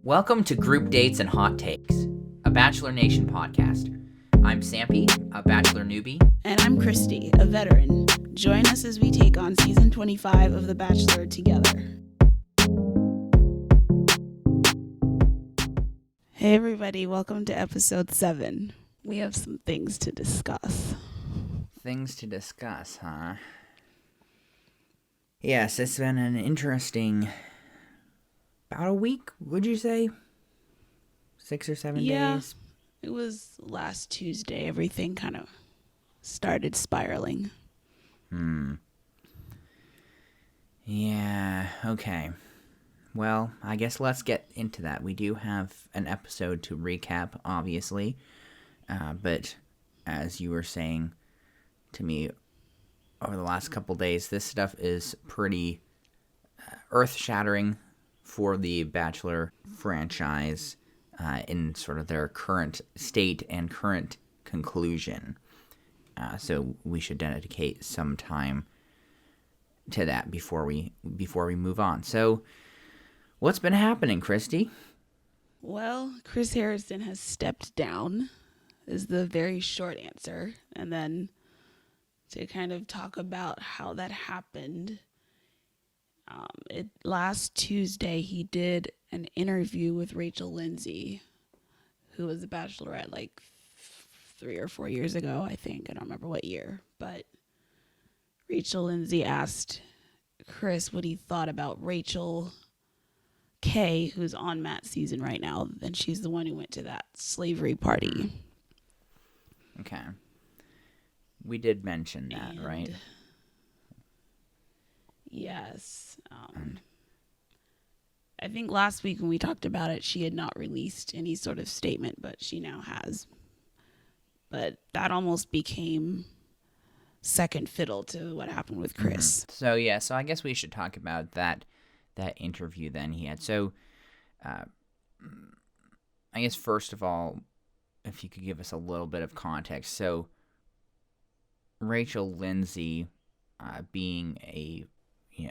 Welcome to Group Dates and Hot Takes, a Bachelor Nation podcast. I'm Sampy, a Bachelor newbie. And I'm Christy, a veteran. Join us as we take on season 25 of The Bachelor together. Hey everybody, welcome to episode 7. We have some things to discuss. Things to discuss, huh? Yes, it's been an interesting... about a week, would you say? 6 or 7 days? It was last Tuesday. Everything kind of started spiraling. Yeah, okay. Well, I guess let's get into that. We do have an episode to recap, obviously. But as you were saying to me over the last couple days, this stuff is pretty earth-shattering for the Bachelor franchise in sort of their current state and current conclusion. So we should dedicate some time to that before we move on. So what's been happening, Christy? Well, Chris Harrison has stepped down is the very short answer. And then to kind of talk about how that happened, last Tuesday he did an interview with Rachel Lindsay, who was a Bachelorette like 3 or 4 years ago, I think. I don't remember what year. But Rachel Lindsay asked Chris what he thought about Rachel K, who's on Matt's season right now, and she's the one who went to that slavery party. Okay. We did mention that, right? Yes. I think last week when we talked about it, she had not released any sort of statement, but she now has. But that almost became second fiddle to what happened with Chris. Mm-hmm. So I guess we should talk about that interview then he had. So I guess first of all, if you could give us a little bit of context. So Rachel Lindsay, being a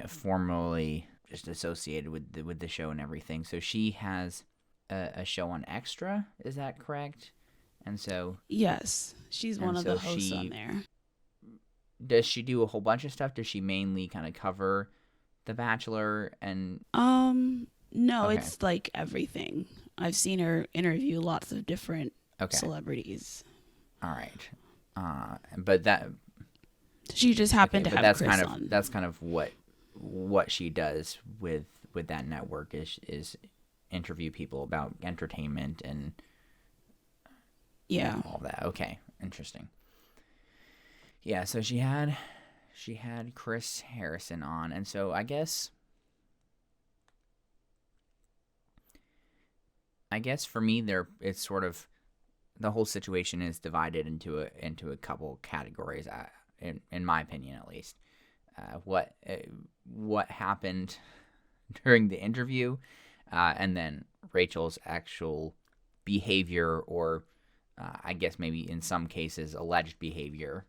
formerly just associated with the show and everything, so she has a show on Extra. Is that correct? And so yes, she's one of the hosts on there. Does she do a whole bunch of stuff? Does she mainly kind of cover The Bachelor and? No, Okay. It's like everything. I've seen her interview lots of different celebrities. All right, but that she just happened to have Chris on. That's kind of what she does with that network is interview people about entertainment and all that. Okay, interesting. Yeah, so she had Chris Harrison on, and so I guess for me it's sort of the whole situation is divided into a couple categories, in my opinion at least. What happened during the interview, and then Rachel's actual behavior, or I guess maybe in some cases alleged behavior.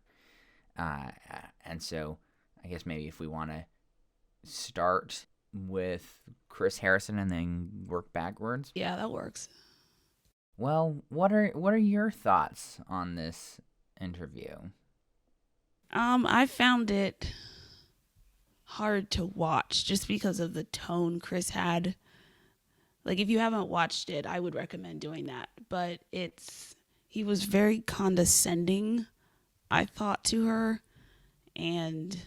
And so I guess maybe if we want to start with Chris Harrison and then work backwards. Yeah, that works. Well, what are your thoughts on this interview? I found it hard to watch just because of the tone Chris had. Like, if you haven't watched it, I would recommend doing that. But he was very condescending, I thought, to her, and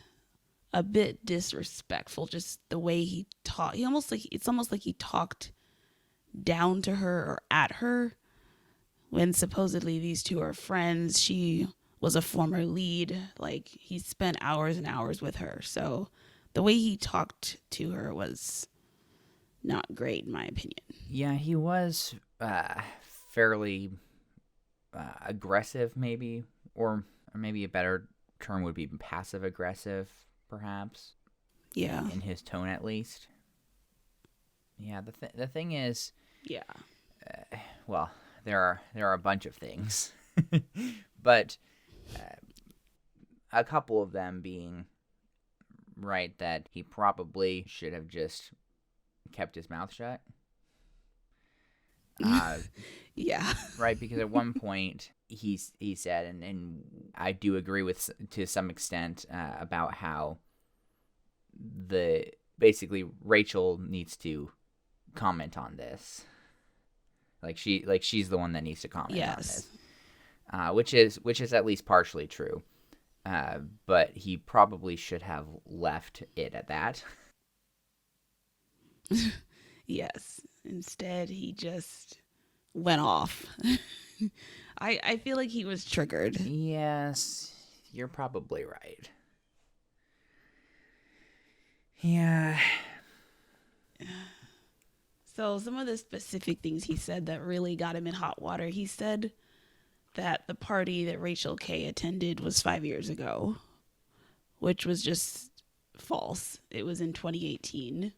a bit disrespectful. Just the way he talked. It's almost like he talked down to her or at her when supposedly these two are friends. She was a former lead. Like, he spent hours and hours with her. So the way he talked to her was not great, in my opinion. Yeah, he was fairly aggressive, maybe, or maybe a better term would be passive aggressive, perhaps. Yeah. In his tone, at least. Yeah, the thing is, well, there are a bunch of things, but a couple of them being right that he probably should have just kept his mouth shut. Yeah. Right, because at one point he said, and I do agree with to some extent about how the basically Rachel needs to comment on this. She's the one that needs to comment on Yes. this, which is at least partially true. But he probably should have left it at that. Yes. Instead, he just went off. I feel like he was triggered. Yes, you're probably right. Yeah. So, some of the specific things he said that really got him in hot water. He said that the party that Rachel K attended was 5 years ago, which was just false. It was in 2018.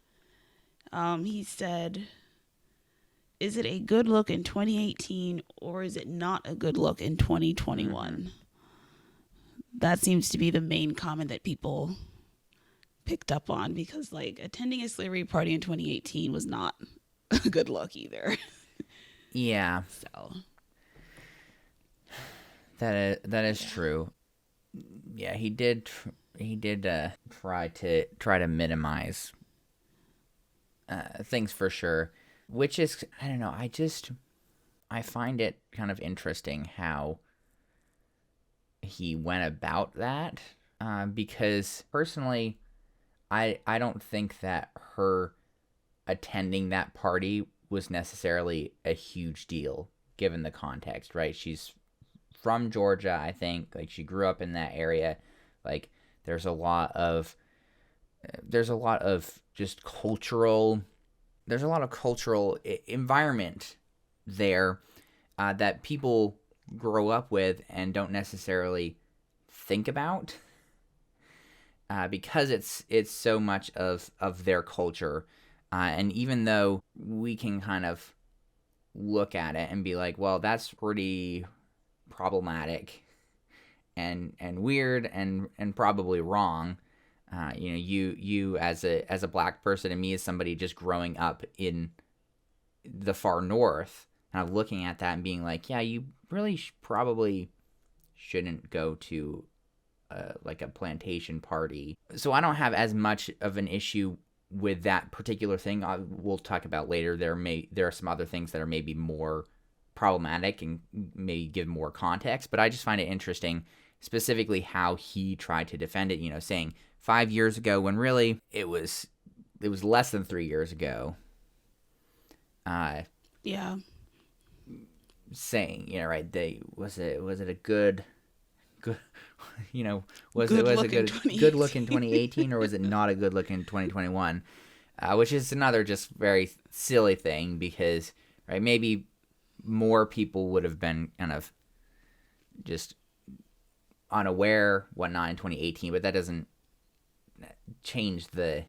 He said, "Is it a good look in 2018 or is it not a good look in 2021?" Mm-hmm. That seems to be the main comment that people picked up on, because like attending a slavery party in 2018 was not a good look either. Yeah. So that is true. Yeah, he did try to minimize things for sure, which is, I don't know, I find it kind of interesting how he went about that, because personally I don't think that her attending that party was necessarily a huge deal given the context, right? She's from Georgia, I think. Like, she grew up in that area. Like, there's a lot of just cultural environment there that people grow up with and don't necessarily think about, because it's so much of their culture, and even though we can kind of look at it and be like, well, that's pretty problematic and weird and probably wrong. You as a black person, and me as somebody just growing up in the far north, kind of looking at that and being like, yeah, you really probably shouldn't go to like a plantation party. So I don't have as much of an issue with that particular thing. We'll talk about later. There are some other things that are maybe more problematic and may give more context, but I just find it interesting, specifically how he tried to defend it. Saying 5 years ago when really it was less than 3 years ago. yeah. Saying, right? Was it a good, was good it a good look in 2018? 2018, or was it not a good look in 2021? Which is another just very silly thing, because right, maybe more people would have been kind of just unaware whatnot in 2018, but that doesn't change the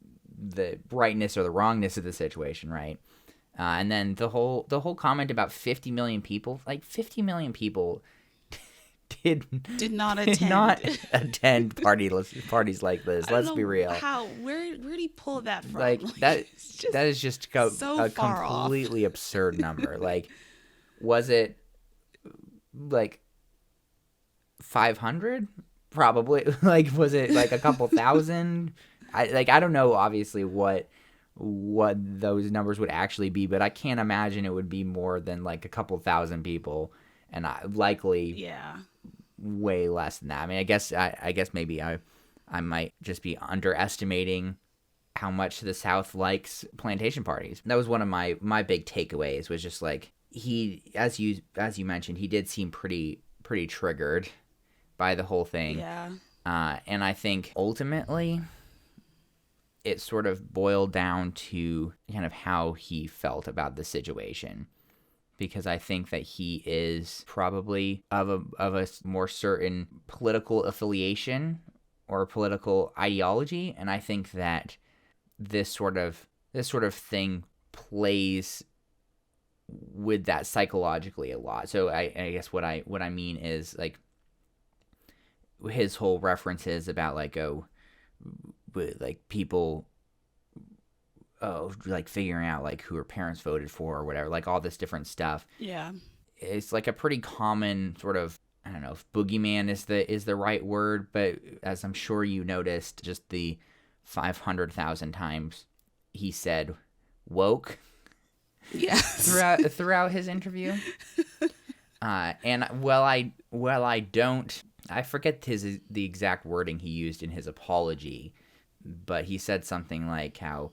rightness or the wrongness of the situation, right? And then the whole comment about 50 million people, like 50 million people did not attend parties like this. Let's be real. Where did he pull that from? Like that is just so a completely absurd number. Like, was it like 500? Probably. Like, was it like a couple thousand? I don't know obviously what those numbers would actually be, but I can't imagine it would be more than like a couple thousand people, and likely way less than that. I mean, I guess maybe I might just be underestimating how much the South likes plantation parties. That was one of my big takeaways, was just like, he, as you mentioned, he did seem pretty triggered by the whole thing. Yeah. And I think ultimately it sort of boiled down to kind of how he felt about the situation, because I think that he is probably of a more certain political affiliation or political ideology, and I think that this sort of thing plays with that psychologically a lot. So I guess what I mean is, like, his whole references about like, like people like figuring out like who her parents voted for or whatever, like all this different stuff. Yeah. It's like a pretty common sort of, I don't know if boogeyman is the right word, but as I'm sure you noticed, just the 500,000 times he said woke Yes. throughout his interview. And I forget the exact wording he used in his apology, but he said something like how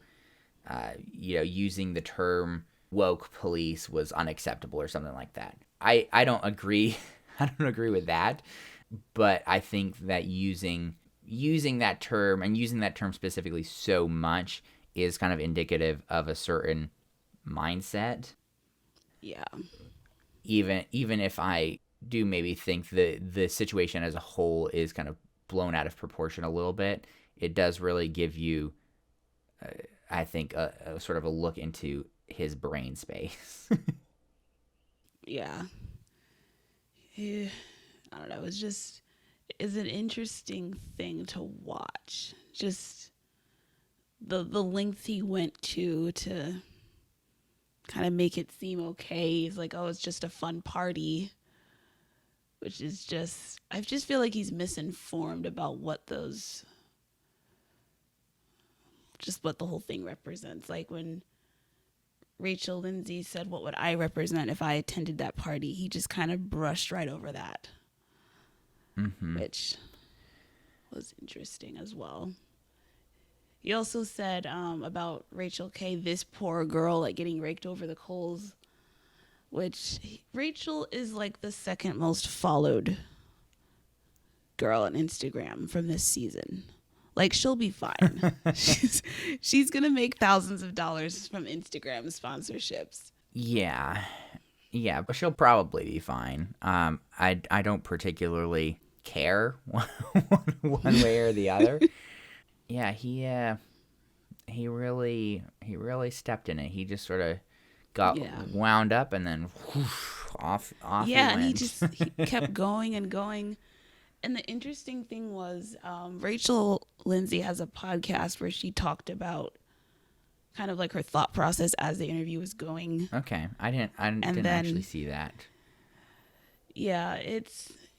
using the term woke police was unacceptable or something like that. I don't agree. I don't agree with that, but I think that using that term and using that term specifically so much is kind of indicative of a certain mindset. Yeah. Even if I do maybe think the situation as a whole is kind of blown out of proportion a little bit, it does really give you, I think, a sort of a look into his brain space. Yeah. I don't know. It's an interesting thing to watch. Just the lengths he went to kind of make it seem okay. He's like, oh, it's just a fun party, which is just, I just feel like he's misinformed about what the whole thing represents. Like when Rachel Lindsay said, what would I represent if I attended that party? He just kind of brushed right over that, which was interesting as well. He also said about Rachel K, this poor girl, like getting raked over the coals, which Rachel is like the second most followed girl on Instagram from this season. Like, she'll be fine. she's gonna make thousands of dollars from Instagram sponsorships. Yeah, but she'll probably be fine. I don't particularly care one way or the other. Yeah, he really stepped in it. He just sort of got wound up and then whoosh, off. Yeah, and he kept going and going. And the interesting thing was, Rachel Lindsay has a podcast where she talked about kind of like her thought process as the interview was going. Okay, I didn't actually see that. Yeah,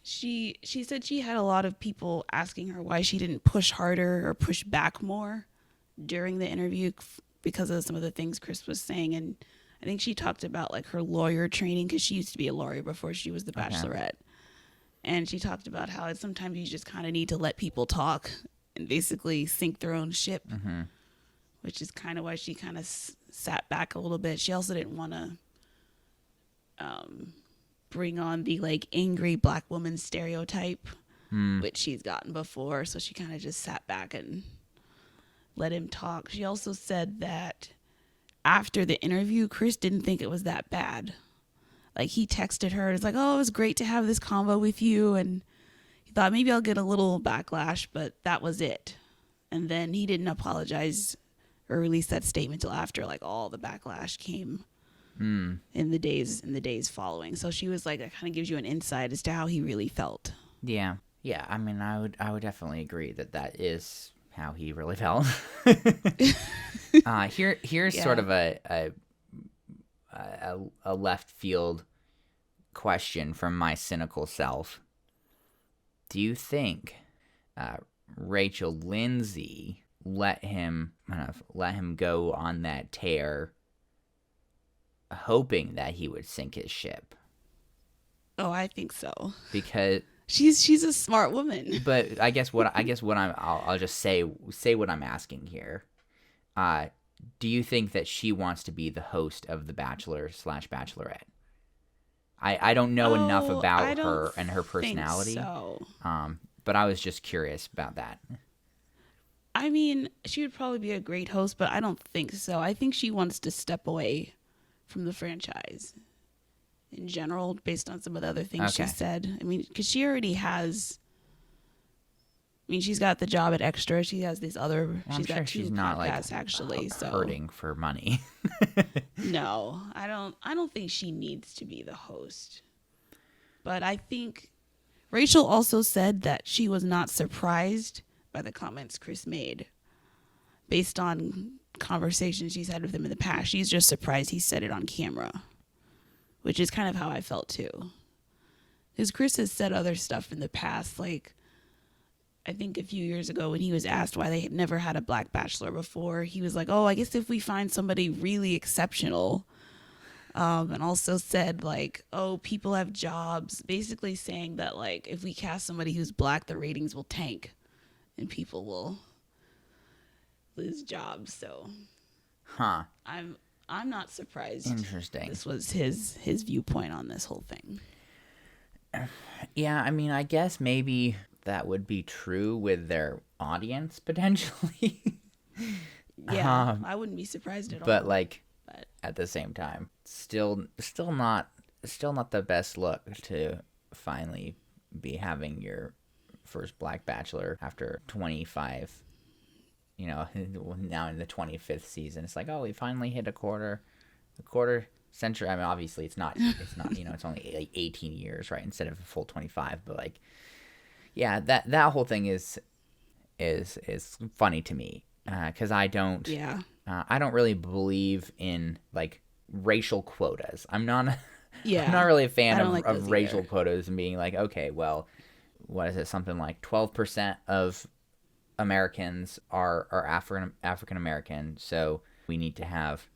she said she had a lot of people asking her why she didn't push harder or push back more during the interview because of some of the things Chris was saying. And I think she talked about like her lawyer training because she used to be a lawyer before she was the Bachelorette. Okay. And she talked about how sometimes you just kind of need to let people talk and basically sink their own ship, which is kind of why she kind of sat back a little bit. She also didn't want to bring on the like angry black woman stereotype, which she's gotten before. So she kind of just sat back and let him talk. She also said that after the interview, Chris didn't think it was that bad. Like, he texted her. It's like, oh, it was great to have this convo with you. And he thought maybe I'll get a little backlash, but that was it. And then he didn't apologize or release that statement till after, like, all the backlash came in the days following. So she was like, that kind of gives you an insight as to how he really felt. Yeah. Yeah. I mean, I would definitely agree that is how he really felt. Here's sort of a left field question from my cynical self. Do you think Rachel Lindsay let him go on that tear, hoping that he would sink his ship? Oh, I think so. Because she's a smart woman. But I guess what I'll just say what I'm asking here. Do you think that she wants to be the host of The Bachelor/Bachelorette? I don't know enough about her and her personality. So. But I was just curious about that. I mean, she would probably be a great host, but I don't think so. I think she wants to step away from the franchise in general, based on some of the other things she said. I mean, because she already has. I mean, she's got the job at Extra. She has these other. Well, she's got she's two not podcasts actually. So hurting for money. No, I don't think she needs to be the host. But I think Rachel also said that she was not surprised by the comments Chris made, based on conversations she's had with him in the past. She's just surprised he said it on camera, which is kind of how I felt too. Because Chris has said other stuff in the past, like I think a few years ago when he was asked why they had never had a black bachelor before, he was like, oh, I guess if we find somebody really exceptional. And also said like, oh, people have jobs, basically saying that like if we cast somebody who's black, the ratings will tank and people will lose jobs. So I'm not surprised. Interesting. This was his viewpoint on this whole thing. Yeah, I mean, I guess maybe that would be true with their audience potentially. Yeah, I wouldn't be surprised at all. But like, at the same time, still not the best look to finally be having your first black bachelor after 25. You know, now in the 25th season, it's like, oh, we finally hit a quarter century. I mean, obviously it's not, you know, it's only like 18 years, right? Instead of a full 25, but like, yeah, that whole thing is funny to me. Cause I don't really believe in like racial quotas. I'm not really a fan of racial quotas and being like, okay, well, what is it? Something like 12% of Americans are African American, so we need to have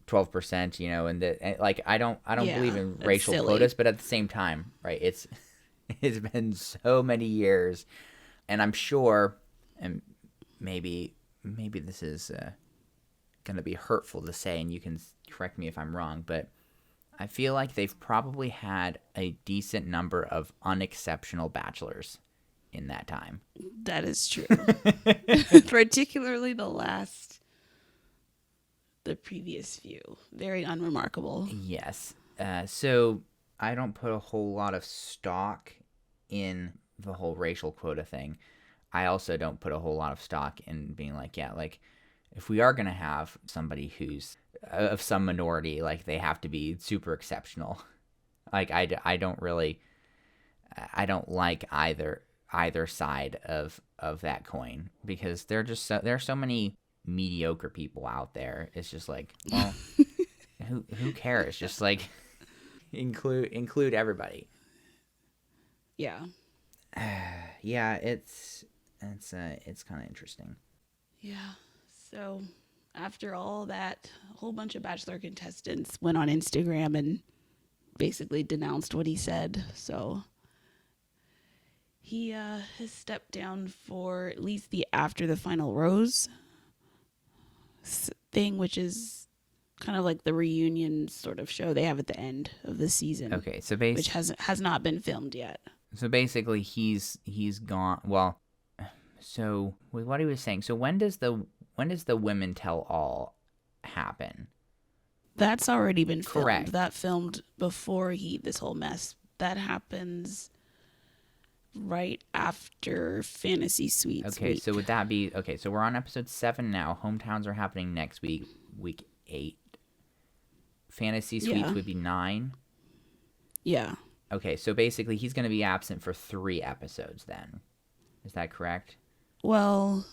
12%, you know, and like I don't believe in racial quotas, but at the same time, right? It's been so many years, and I'm sure, and maybe this is going to be hurtful to say, and you can correct me if I'm wrong, but I feel like they've probably had a decent number of unexceptional bachelors in that time. That is true. Particularly the previous few. Very unremarkable. Yes. So I don't put a whole lot of stock in the whole racial quota thing. I also don't put a whole lot of stock in being like, yeah, like if we are going to have somebody who's of some minority, like they have to be super exceptional. Like I don't like either side of that coin, because there are so many mediocre people out there. It's just like, well, who cares? Just like include everybody. Yeah. Yeah, it's kind of interesting. Yeah. So after all that, a whole bunch of Bachelor contestants went on Instagram and basically denounced what he said. So he has stepped down for at least the after the final rose thing, which is kind of like the reunion sort of show they have at the end of the season. Okay, so which has not been filmed yet. So basically, he's gone. Well, so with what he was saying, so when does the women tell all happen? That's already been filmed. Correct. That filmed before this whole mess. That happens right after Fantasy Suites. Okay, week. so would that be okay? So we're on episode 7 now. Hometowns are happening next week, week 8. Fantasy Suites would be 9. Yeah. Okay, so basically he's going to be absent for 3 episodes then. Is that correct? Well,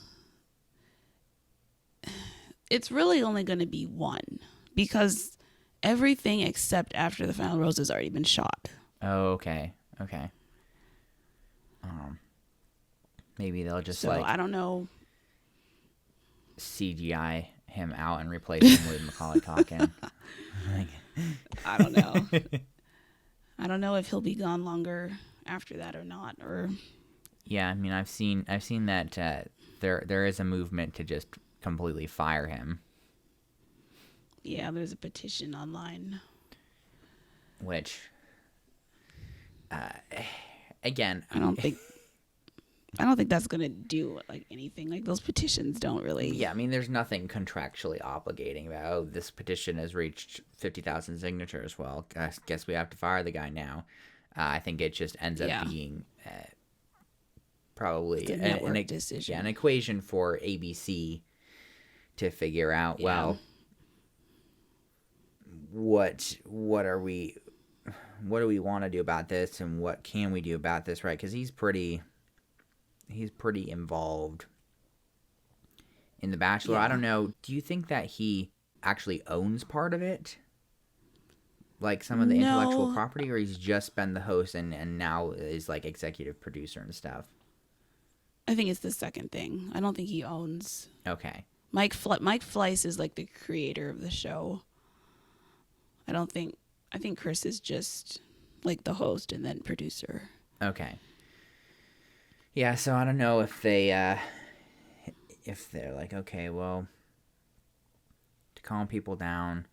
it's really only going to be 1 because everything except after the final rose has already been shot. Oh, okay. Maybe they'll just I don't know. CGI him out and replace him with Macaulay Culkin. I don't know. I don't know if he'll be gone longer after that or not. Or yeah, I mean, I've seen that there is a movement to just completely fire him. Yeah, there's a petition online. Which, again, I don't think that's gonna do like anything. Like those petitions don't really. Yeah, I mean, there's nothing contractually obligating about, this petition has reached 50,000 signatures. Well, I guess we have to fire the guy now. I think it just ends up being probably an decision. Yeah, an equation for ABC to figure out. Yeah. Well, what do we want to do about this, and what can we do about this, right? Because he's pretty involved in The Bachelor. I Yeah. don't know. Do you think that he actually owns part of it? Like some of the intellectual No, property, or he's just been the host and now is like executive producer and stuff? I think it's the second thing. I don't think he owns. Okay. Mike Fleiss is like the creator of the show. I don't think. I think Chris is just like the host and then producer. Okay. Yeah, so I don't know if they're like, okay, well, to calm people down,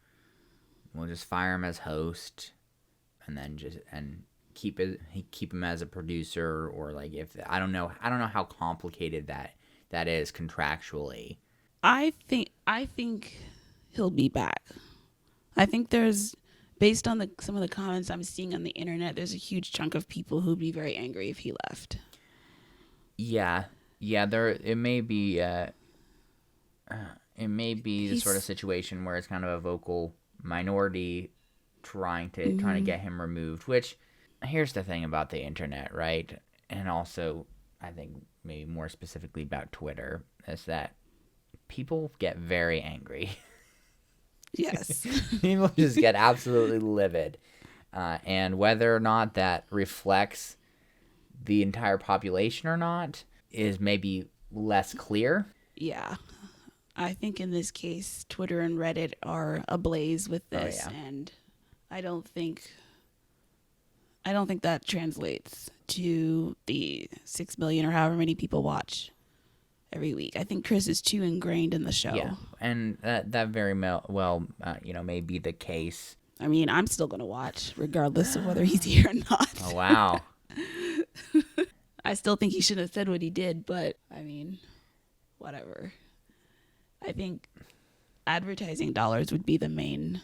we'll just fire him as host, and then just and keep him as a producer, or like if I don't know how complicated that is contractually. I think he'll be back. I think there's based on some of the comments I'm seeing on the internet, there's a huge chunk of people who'd be very angry if he left. Yeah, yeah, it may be the sort of He's situation where it's kind of a vocal minority trying to mm-hmm. get him removed. Which, here's the thing about the internet, right? And also, I think maybe more specifically about Twitter, is that people get very angry. Yes. People just get absolutely livid, and whether or not that reflects the entire population or not is maybe less clear. Yeah. I think in this case, Twitter and Reddit are ablaze with Oh this, yeah, and I don't think I don't think that translates to the 6 million or however many people watch every week. I think Chris is too ingrained in the yeah, show. and that very well, may be the case. I mean, I'm still gonna watch regardless of whether he's here or Oh not. wow, I still think he should have said what he did, but I mean, whatever. I think advertising dollars would be the main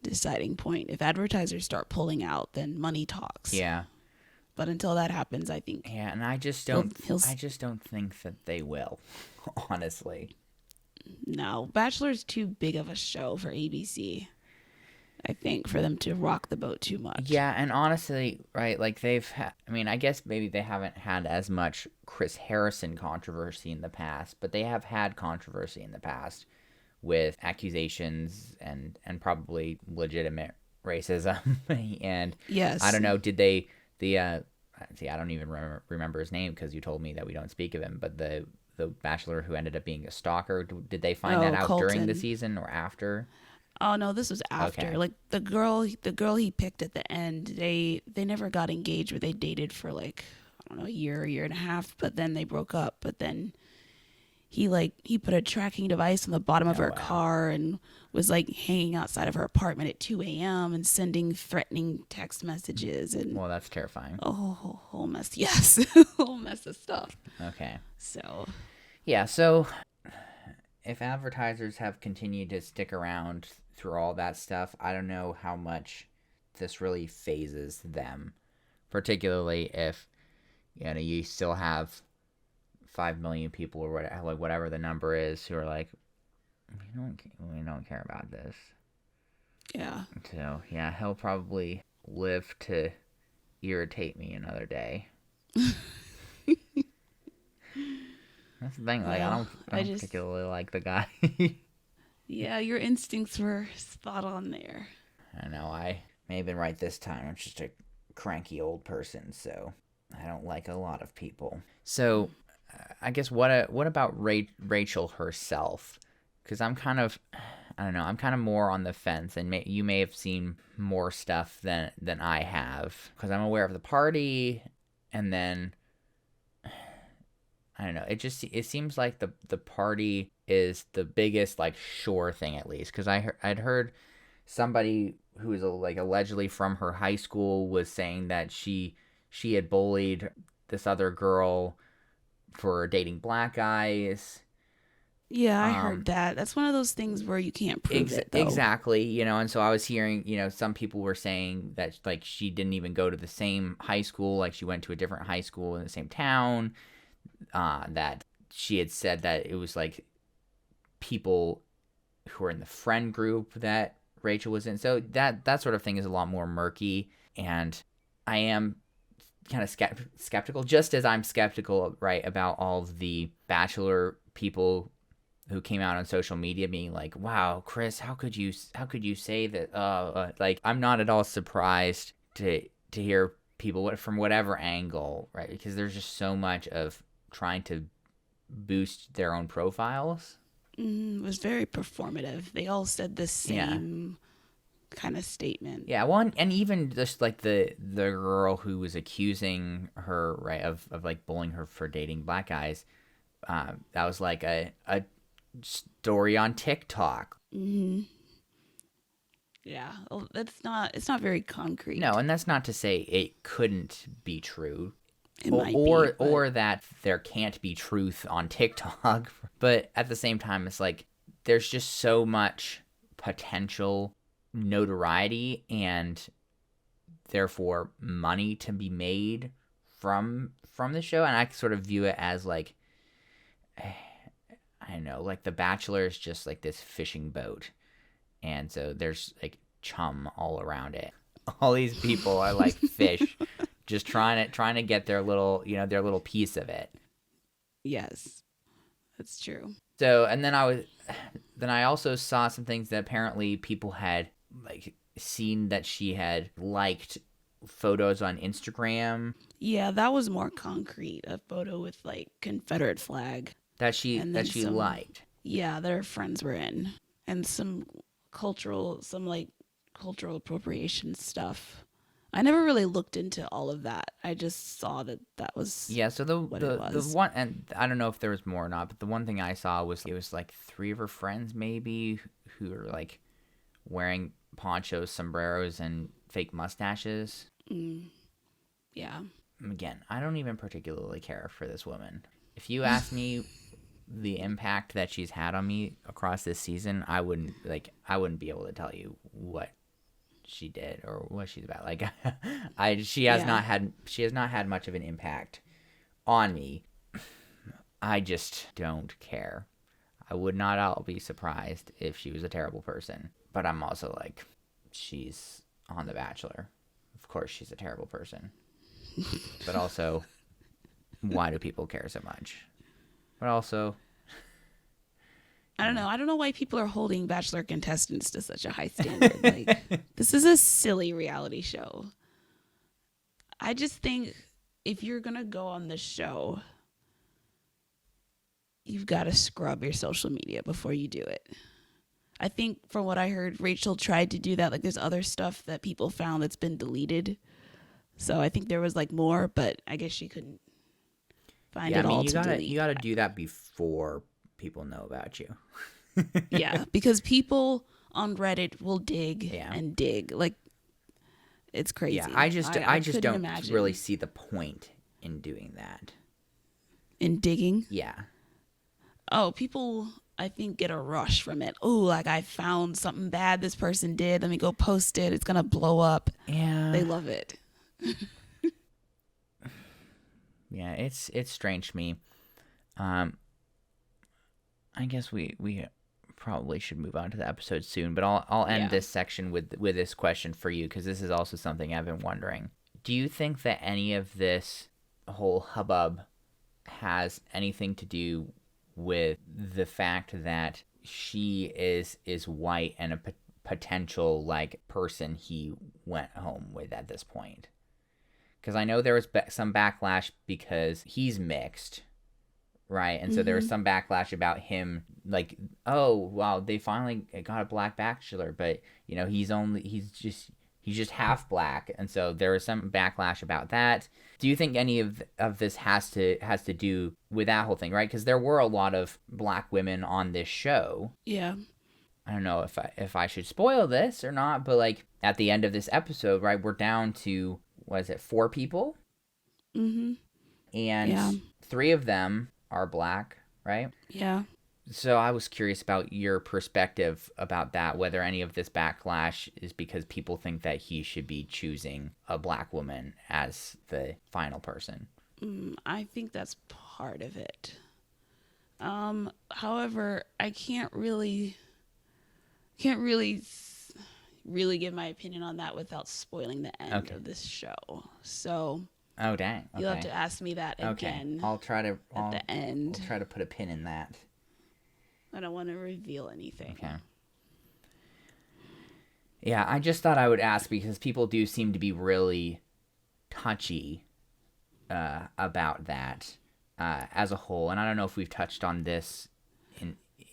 deciding point. If advertisers start pulling out, then money talks. yeah, But until that happens, I think yeah, and he'll he'll I just don't think that they will, honestly. no. Bachelor's too big of a show for ABC. I think for them to rock the boat too much. Yeah, and honestly, right, like I mean, I guess maybe they haven't had as much Chris Harrison controversy in the past, but they have had controversy in the past with accusations and probably legitimate racism. And I Yes. don't know, did they the see, I don't even remember his name because you told me that we don't speak of him, but the bachelor who ended up being a stalker, did they find that Oh, out during the Colton. season or after? Oh no, this was Okay. after. Like the girl he picked at the end, they never got engaged, but they dated for like I don't know, a year and a half, but then they broke up. But then he put a tracking device on the bottom of Oh her wow. car and was like hanging outside of her apartment at 2 a.m. and sending threatening text messages and Well, that's terrifying. a whole mess. Yes, a whole mess of stuff. Okay. So Yeah, so if advertisers have continued to stick around through all that stuff, I don't know how much this really phases them. Particularly if you still have 5 million people or whatever, like whatever the number is, who are like, we don't care about this. yeah, So yeah, he'll probably live to irritate me another day. That's the thing. Like well, I I don't just particularly like the guy. yeah, your instincts were spot on there. I know I may have been right this time. I'm just a cranky old person, so I don't like a lot of people. So I guess what about Rachel herself? Because I don't know. I'm kind of more on the fence, and you may have seen more stuff than I have. Because I'm aware of the party, and then I don't know. It seems like the party is the biggest like sure thing, at least. Because I'd heard somebody who was like allegedly from her high school was saying that she had bullied this other girl for dating black guys. Yeah, I heard Um, that. That's one of those things where you can't prove it though. exactly, and so I was hearing, some people were saying that like she didn't even go to the same high school, like she went to a different high school in the same town. That she had said that it was like people who were in the friend group that Rachel was in. So that sort of thing is a lot more murky, and I am kind of skeptical, just as I'm skeptical, right, about all of the Bachelor people who came out on social media being like, "Wow, Chris, how could you say that?" Like, I'm not at all surprised to hear people from whatever angle, right? Because there's just so much of trying to boost their own profiles. It was very performative. They all said the Yeah. same kind of statement. Yeah, well, and even just like the girl who was accusing her, right, of like bullying her for dating black guys, that was like a story on TikTok. Yeah, well, it's not very concrete. No, and that's not to say it couldn't be true, It might be, or that there can't be truth on TikTok. But at the same time, it's like there's just so much potential notoriety and therefore money to be made from the show, and I sort of view it as like, I don't know, like The Bachelor is just like this fishing boat, and so there's like chum all around it. All these people are like fish, just trying to get their little, their little piece of it. Yes, that's true. So, and then I also saw some things that apparently people had like seen that she had liked photos on Instagram. Yeah, that was more concrete. A photo with like Confederate flag that she liked. Yeah, that her friends were in, and some cultural appropriation stuff. I never really looked into all of that. I just saw that was So the one, and I don't know if there was more or not, but the one thing I saw was it was like 3 of her friends maybe who were like wearing ponchos, sombreros, and fake mustaches. Yeah. Again, I don't even particularly care for this woman. If you ask me the impact that she's had on me across this season, I wouldn't be able to tell you what she did or what she's about. Like, she has not had much of an impact on me. I just don't care. I would not all be surprised if she was a terrible person. But I'm also like, she's on The Bachelor. Of course she's a terrible person. But also, why do people care so much? But also, I don't know. I don't know why people are holding Bachelor contestants to such a high standard. Like, this is a silly reality show. I just think if you're going to go on this show, you've got to scrub your social media before you do it. I think from what I heard, Rachel tried to do that. Like, there's other stuff that people found that's been deleted. So I think there was like more, but I guess she couldn't find it all to delete. You gotta do that before people know about you. Yeah, because people on Reddit will dig and dig. Like, it's crazy. Yeah, I just don't really see the point in doing that. In digging? Yeah. Oh, people, I think, get a rush from it. Oh, like, I found something bad this person did. Let me go post it. It's going to blow up. Yeah. They love it. Yeah, it's strange to me. I guess we probably should move on to the episode soon, but I'll end this section with this question for you, because this is also something I've been wondering. Do you think that any of this whole hubbub has anything to do with the fact that she is white and a potential like person he went home with at this point? Because I know there was some backlash because he's mixed, right? And so there was some backlash about him, like, oh, wow, they finally got a black bachelor, but he's just half black, and so there was some backlash about that. Do you think any of this has to do with that whole thing, right? Because there were a lot of black women on this show. Yeah. I don't know if I should spoil this or not, but like at the end of this episode, right, we're down to, what is it, 4 people? And 3 of them are black, right? Yeah. So I was curious about your perspective about that, whether any of this backlash is because people think that he should be choosing a black woman as the final person. I think that's part of it. However, I can't really give my opinion on that without spoiling the end of this show. So Oh, dang. You'll have Okay. to ask me that Okay. again I'll try to. at the I'll end. try to put a pin in that. I don't want to reveal anything. Okay. Yeah, I just thought I would ask because people do seem to be really touchy about that as a whole, and I don't know if we've touched on this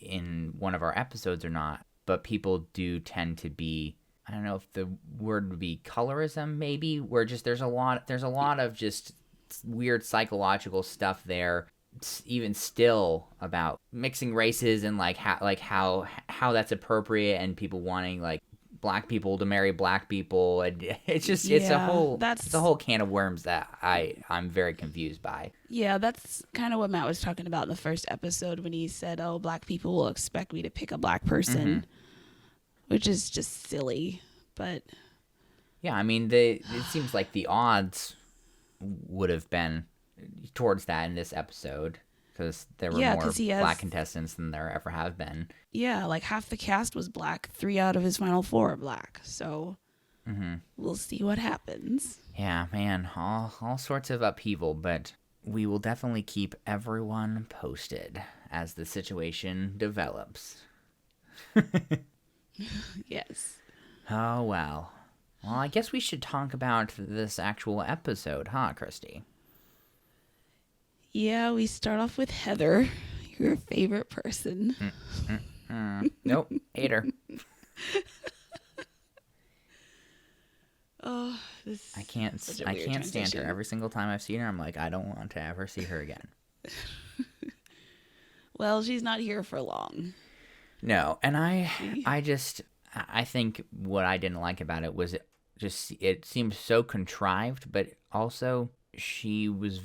in one of our episodes or not, but people do tend to be, I don't know if the word would be colorism, maybe, where just there's a lot of just weird psychological stuff there, even still, about mixing races and like how that's appropriate, and people wanting like black people to marry black people, and it's a whole can of worms that I'm very confused by. Yeah, that's kind of what Matt was talking about in the first episode when he said, "Oh, black people will expect me to pick a black person," which is just silly. But yeah, I mean, it seems like the odds would have been towards that in this episode, because there were more black contestants than there ever have been. Yeah, like half the cast was black. 3 out of his final 4 are black. So we'll see what happens. Yeah, man, all sorts of upheaval, but we will definitely keep everyone posted as the situation develops. Yes. Oh, well. Well, I guess we should talk about this actual episode, huh, Christy? Yeah, we start off with Heather, your favorite person. Nope, hate her. Oh, I can't stand her. Every single time I've seen her, I'm like, I don't want to ever see her again. Well, she's not here for long. No, and I think what I didn't like about it was it seemed so contrived, but also she was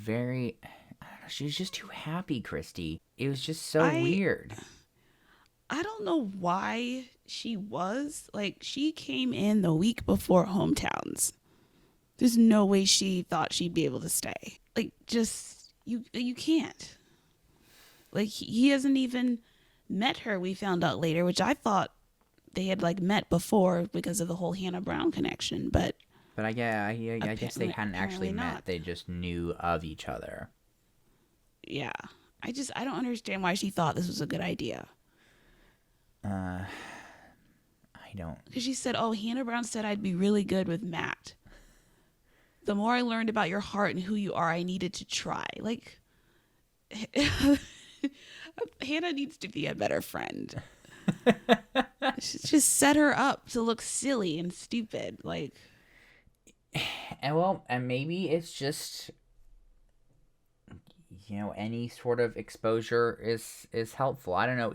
she was just too happy, Christy. It was just so weird. I don't know why she was. Like, she came in the week before hometowns. There's no way she thought she'd be able to stay. Like, just, you can't. Like, he hasn't even met her, we found out later, which I thought they had, like, met before because of the whole Hannah Brown connection, but I guess they hadn't actually met. Not. They just knew of each other. Yeah. I don't understand why she thought this was a good idea. I don't. Because she said, "Oh, Hannah Brown said I'd be really good with Matt. The more I learned about your heart and who you are, I needed to try." Like, Hannah needs to be a better friend. Just set her up to look silly and stupid. Like, and maybe it's just, any sort of exposure is helpful. I don't know.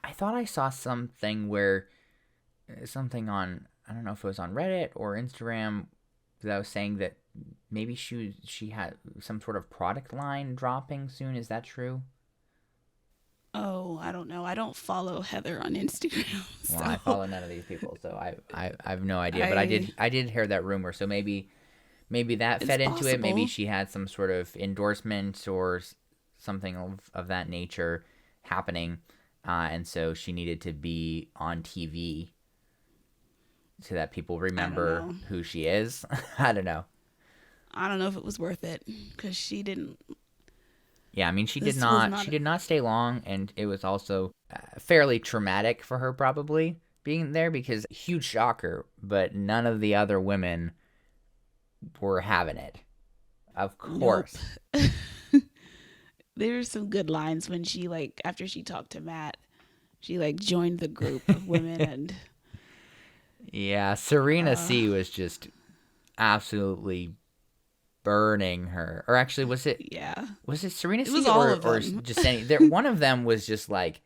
I thought I saw something on, I don't know if it was on Reddit or Instagram, that was saying that maybe she had some sort of product line dropping soon. Is that true? oh, I don't know. I don't follow Heather on Instagram. So. Well, I follow none of these people, so I have no idea. But I did hear that rumor, so maybe that fed into it. Maybe she had some sort of endorsement or something of that nature happening. And so she needed to be on TV so that people remember who she is. I don't know. I don't know if it was worth it, because she didn't. Yeah, I mean, she did not stay long, and it was also fairly traumatic for her, probably, being there, because huge shocker, but none of the other women were having it. Of course. Nope. There's some good lines when she, like, after she talked to Matt, she, like, joined the group of women and... Yeah, Serena C was just absolutely burning her. Or actually, was it Serena C or Jessenia? One of them was just, like,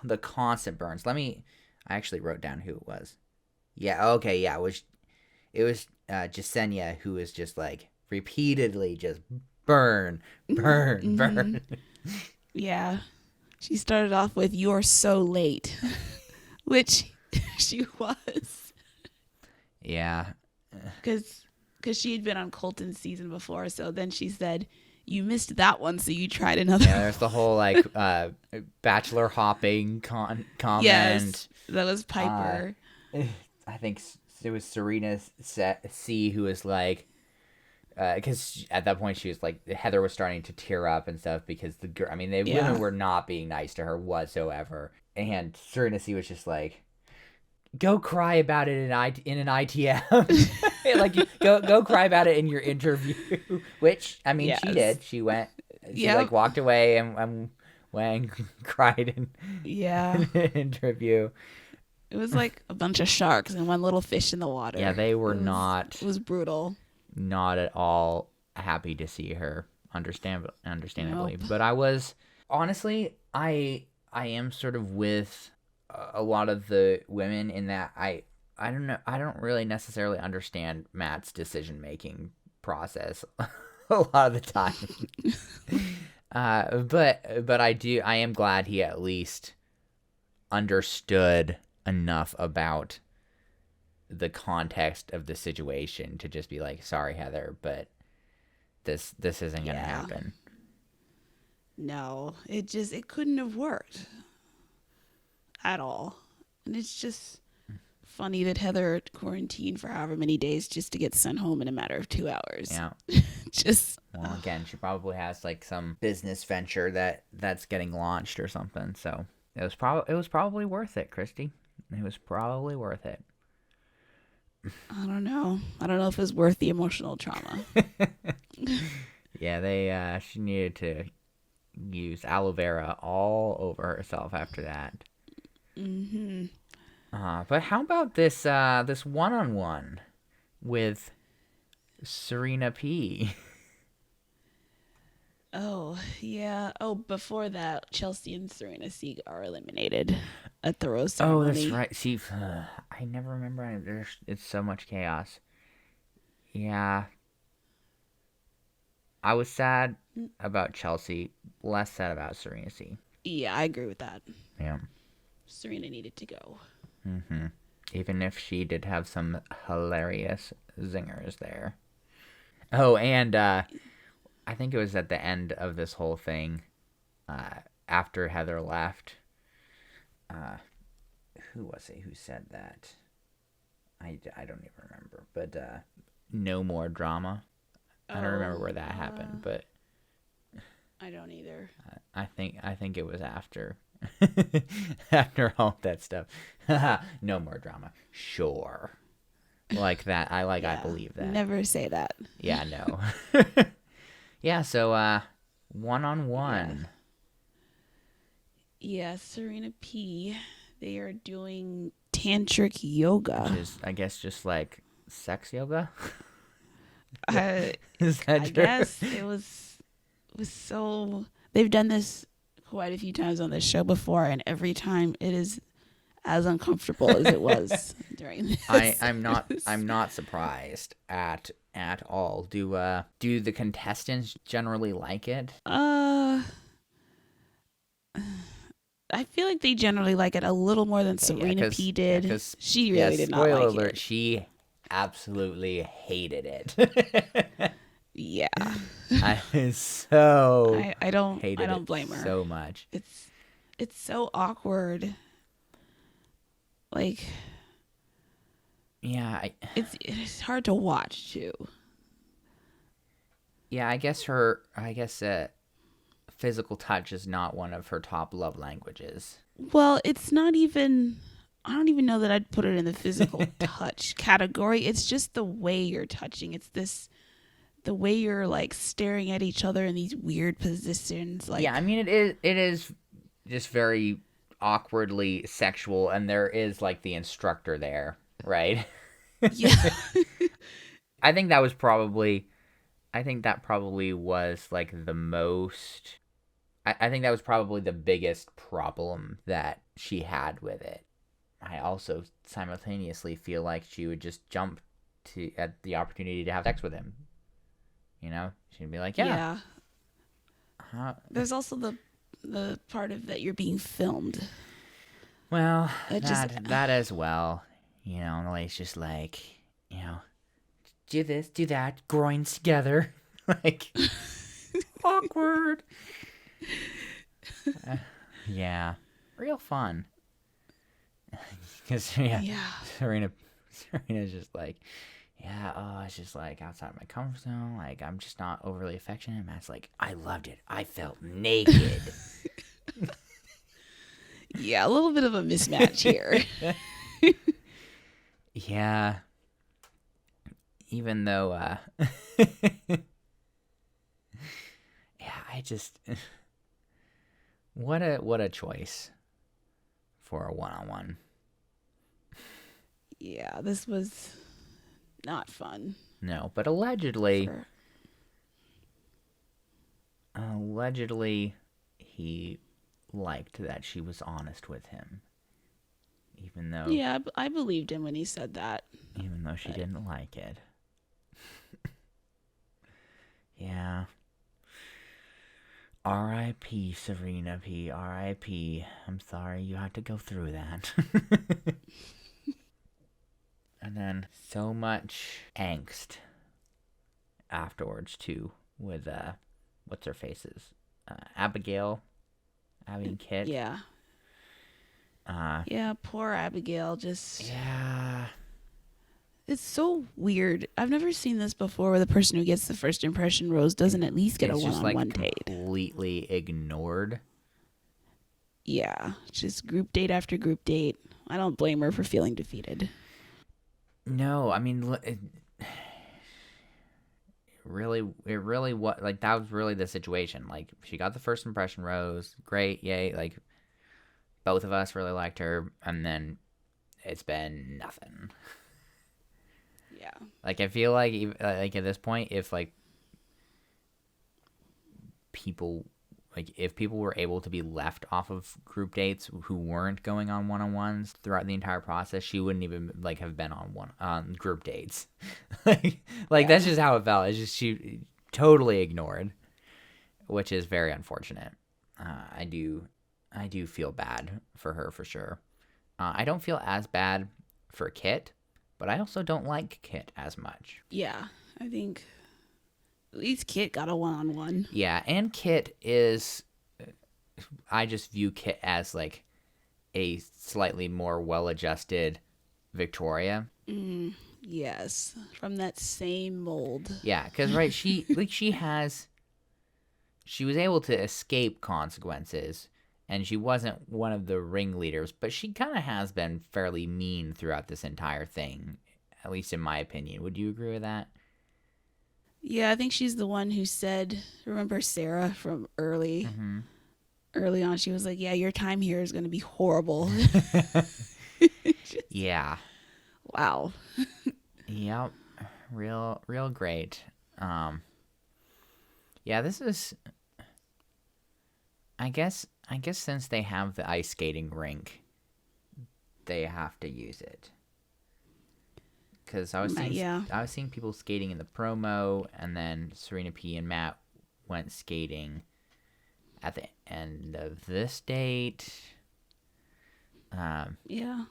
the constant burns. I actually wrote down who it was. Yeah, okay, yeah, it was Jessenia, who was just, like, repeatedly just... burn. Yeah. She started off with, "You're so late," which she was. Yeah. Because she had been on Colton's season before, so then she said, "You missed that one, so you tried another." Yeah, there's the whole, like, Bachelor hopping comment. Yes, that was Piper. I think it was Serena C who was like, because at that point she was like, Heather was starting to tear up and stuff because the women were not being nice to her whatsoever, and Serena C was just like, go cry about it in an ITM. Like, go cry about it in your interview. Which, I mean, she did. She went, like walked away and went and cried in an interview. It was like a bunch of sharks and one little fish in the water. Yeah, they were It was brutal. Not at all happy to see her, understandably. Nope. But I was, honestly, I am sort of with a lot of the women in that I don't know, I don't really necessarily understand Matt's decision making process a lot of the time. But I am glad he at least understood enough about the context of the situation to just be like, sorry, Heather, but this isn't gonna happen. No, it couldn't have worked at all. And it's just funny that Heather quarantined for however many days just to get sent home in a matter of 2 hours. Yeah. Well, again, she probably has like some business venture that's getting launched or something. So it was probably worth it, Christy. It was probably worth it. I don't know if it was worth the emotional trauma. Yeah, she needed to use aloe vera all over herself after that. Mm-hmm. But how about this one-on-one with Serena P? Oh, yeah. Oh, before that, Chelsea and Serena C are eliminated at the rose ceremony. Oh, that's right. See, I never remember. It's so much chaos. Yeah. I was sad about Chelsea, less sad about Serena C. Yeah, I agree with that. Yeah. Serena needed to go. Mm-hmm. Even if she did have some hilarious zingers there. Oh, and I think it was at the end of this whole thing, after Heather left. Who was it who said that? I don't even remember. But no more drama. I don't remember where that happened, but I don't either. I think it was after after all that stuff. No more drama. Sure. Like that. I believe that. Never say that. Yeah, no. Yeah, so one-on-one. Yeah, Serena P. They are doing tantric yoga. Which is, I guess, just like sex yoga. Is that true? I guess it was so. They've done this quite a few times on this show before, and every time it is as uncomfortable as it was during this. I'm not surprised at all. Do the contestants generally like it? I feel like they generally like it a little more than Serena P did. Yeah, she really did not like alert, it. She absolutely hated it. Yeah. I don't blame her so much. It's so awkward. Like, yeah, it's hard to watch too. Yeah, I guess physical touch is not one of her top love languages. Well, it's not even. I don't even know that I'd put it in the physical touch category. It's just the way you're touching. It's the way you're like staring at each other in these weird positions. Like, yeah, I mean, it is just very awkwardly sexual, and there is like the instructor there, right? Yeah. I think that probably was like the most. I think that was probably the biggest problem that she had with it. I also simultaneously feel like she would just jump at the opportunity to have sex with him. You know, she'd be like, "Yeah." There's also the part of that you're being filmed. Well, that as well. You know, and it's just like, you know, do this, do that, groins together, like awkward. Yeah, real fun. Because Serena's just like, yeah, it's just like outside my comfort zone. Like, I'm just not overly affectionate. Matt's like, I loved it. I felt naked. Yeah, a little bit of a mismatch here. Yeah. Even though, yeah, I just, what a choice for a one-on-one. Yeah, this was not fun. No, but For allegedly, he liked that she was honest with him, even though Yeah, I believed him when he said that. she But didn't like it. Yeah. R.I.P. Serena P. R.I.P. I'm sorry you had to go through that. And then so much angst afterwards too with what's her faces, Abigail, Abby and Kit. yeah, yeah, poor Abigail. Just Yeah, it's so weird. I've never seen this before, where the person who gets the first impression rose doesn't at least get a it's just like one-on-one date. completely ignored. Yeah, just group date after group date. I don't blame her for feeling defeated. No, I mean it really what like that was really the situation. Like she got the first impression rose, great, yay! Like both of us really liked her, and then it's been nothing. Yeah. Like I feel like like at this point, if like people if people were able to be left off of group dates who weren't going on one-on-ones throughout the entire process, she wouldn't even like have been on group dates. like Yeah. that's just how it felt. It's just she totally ignored, which is very unfortunate. I do feel bad for her for sure. I don't feel as bad for Kit, but I also don't like Kit as much. Yeah, I think at least Kit got a one-on-one. Yeah, and Kit is, I just view Kit as like a slightly more well-adjusted Victoria. Yes, from that same mold. Yeah, because right, she was able to escape consequences, and she wasn't one of the ringleaders, but she kind of has been fairly mean throughout this entire thing, at least in my opinion. Would you agree with that? Yeah, I think she's the one who said, remember Sarah from early on, she was like, yeah, your time here is going to be horrible. Yeah. Wow. Yep. Real great. Yeah, this is I guess since they have the ice skating rink, they have to use it. Because I was seeing people skating in the promo, and then Serena P and Matt went skating at the end of this date. Yeah,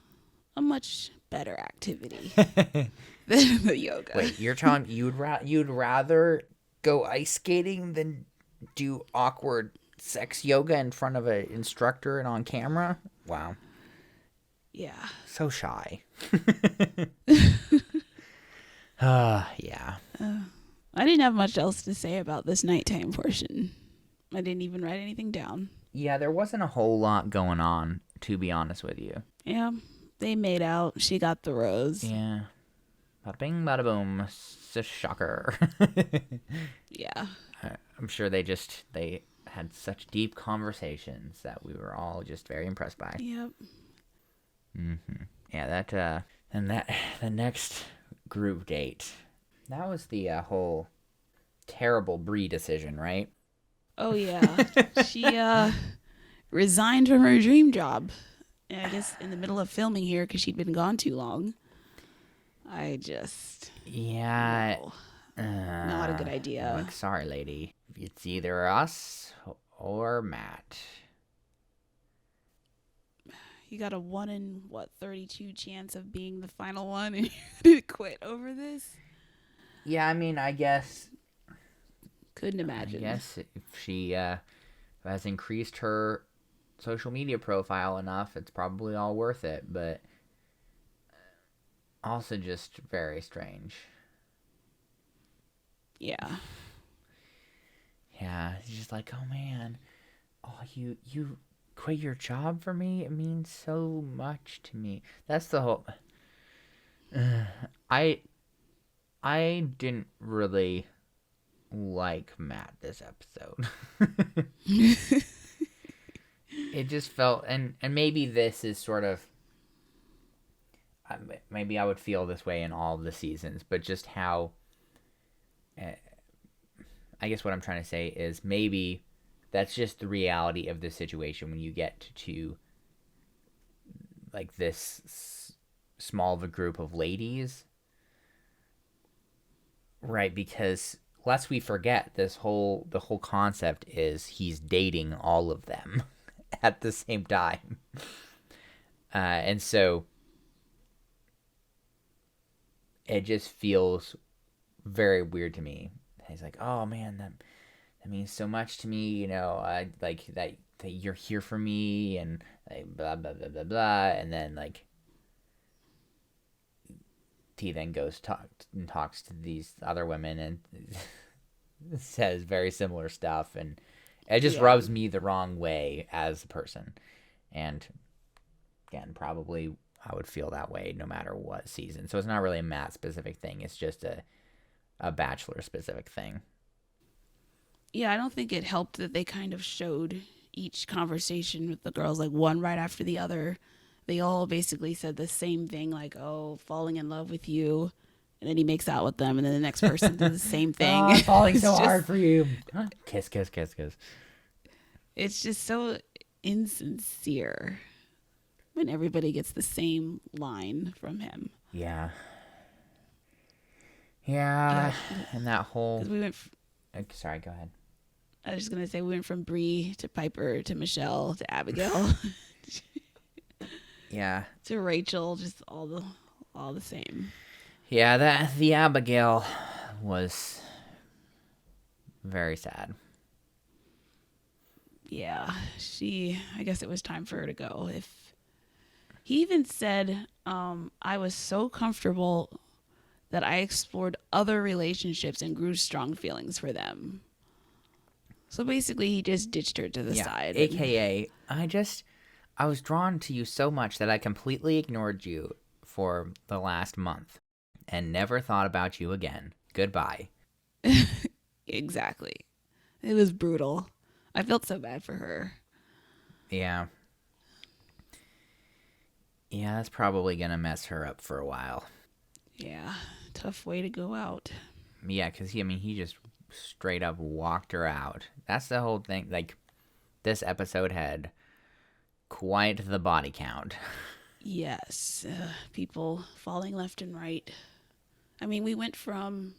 a much better activity than the yoga. Wait, you're telling you'd rather go ice skating than do awkward sex yoga in front of an instructor and on camera? Wow. Yeah. So shy. Yeah. I didn't have much else to say about this nighttime portion. I didn't even write anything down. Yeah, there wasn't a whole lot going on, to be honest with you. Yeah, they made out. She got the rose. Yeah. Bada bing, bada boom. It's a shocker. Yeah. I'm sure they had such deep conversations that we were all just very impressed by. Yep. Yeah, the next group date, that was the whole terrible Brie decision, right? Oh, yeah. She resigned from her dream job. I guess in the middle of filming here because she'd been gone too long. Yeah. No, not a good idea. Like, sorry, lady. It's either us or Matt. You got a 1 in 32 chance of being the final one, and you're gonna quit over this? Yeah, I mean, I guess. Couldn't imagine. I guess if she has increased her social media profile enough, it's probably all worth it. But Also just very strange. Yeah. Yeah, it's just like, oh man, oh you quit your job for me. It means so much to me. That's the whole. I I didn't really like Matt this episode. It just felt, and maybe this is sort of, maybe I would feel this way in all of the seasons, but just how, uh, I guess what I'm trying to say is maybe that's just the reality of the situation when you get to like this small of a group of ladies, right? Because lest we forget, the whole concept is he's dating all of them at the same time, and so it just feels very weird to me. He's like, oh man, that means so much to me. You know, I like that you're here for me, and like, blah blah blah blah blah, and then like he then goes talks to these other women and says very similar stuff, and it just Yeah. rubs me the wrong way as a person. And again, probably I would feel that way no matter what season. So it's not really a Matt specific thing. It's just a Bachelor specific thing. Yeah, I don't think it helped that they kind of showed each conversation with the girls like one right after the other. They all basically said the same thing, like, oh, falling in love with you. And then he makes out with them, and then the next person does the same thing. Oh, I'm falling so It's hard just, for you. Kiss, kiss, kiss, kiss. it's just so insincere when everybody gets the same line from him. Yeah. Yeah, Yeah. And that whole. because we went. Sorry, go ahead. I was just gonna say we went from Bree to Piper to Michelle to Abigail Yeah. to Rachel, just all the same. Yeah, the Abigail was very sad. Yeah, I guess it was time for her to go. If he even said, I was so comfortable that I explored other relationships and grew strong feelings for them. So basically, he just ditched her to the Yeah. side. AKA, I was drawn to you so much that I completely ignored you for the last month and never thought about you again. Goodbye. Exactly. It was brutal. I felt so bad for her. Yeah. Yeah, that's probably gonna mess her up for a while. Yeah, tough way to go out. Yeah, because he just straight up walked her out. That's the whole thing. Like, this episode had quite the body count. Yes, people falling left and right. I mean, we went from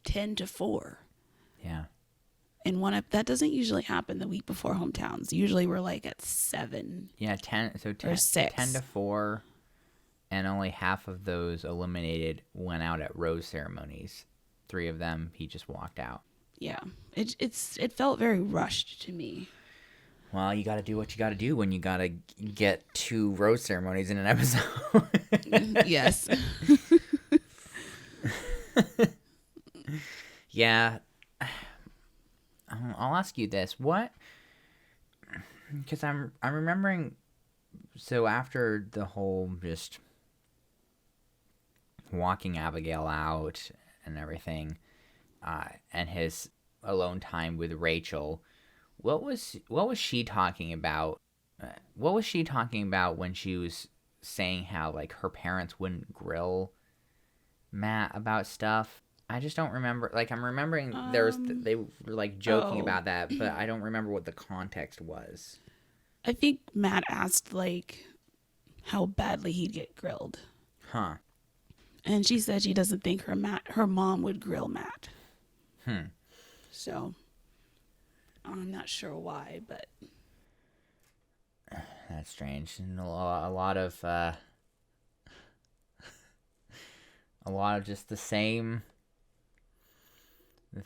10 to 4 Yeah. in one that doesn't usually happen the week before hometowns. Usually we're like at 7 Yeah, 10. So 10, or 6. 10 to 4, and only half of those eliminated went out at rose ceremonies. 3 of them, he just walked out. Yeah, it felt very rushed to me. Well, you got to do what you got to do when you got to get 2 rose ceremonies in an episode. Yes. Yeah. I'll ask you this. What? Because I'm remembering. So after the whole just walking Abigail out and everything, and his alone time with Rachel, what was she talking about? What was she talking about when she was saying how like her parents wouldn't grill Matt about stuff? I just don't remember. Like, I'm remembering they were like joking about that, but I don't remember what the context was. I think Matt asked like how badly he'd get grilled. Huh. And she said she doesn't think her mom would grill Matt. So I'm not sure why, but That's strange. And a lot of a lot of just the same.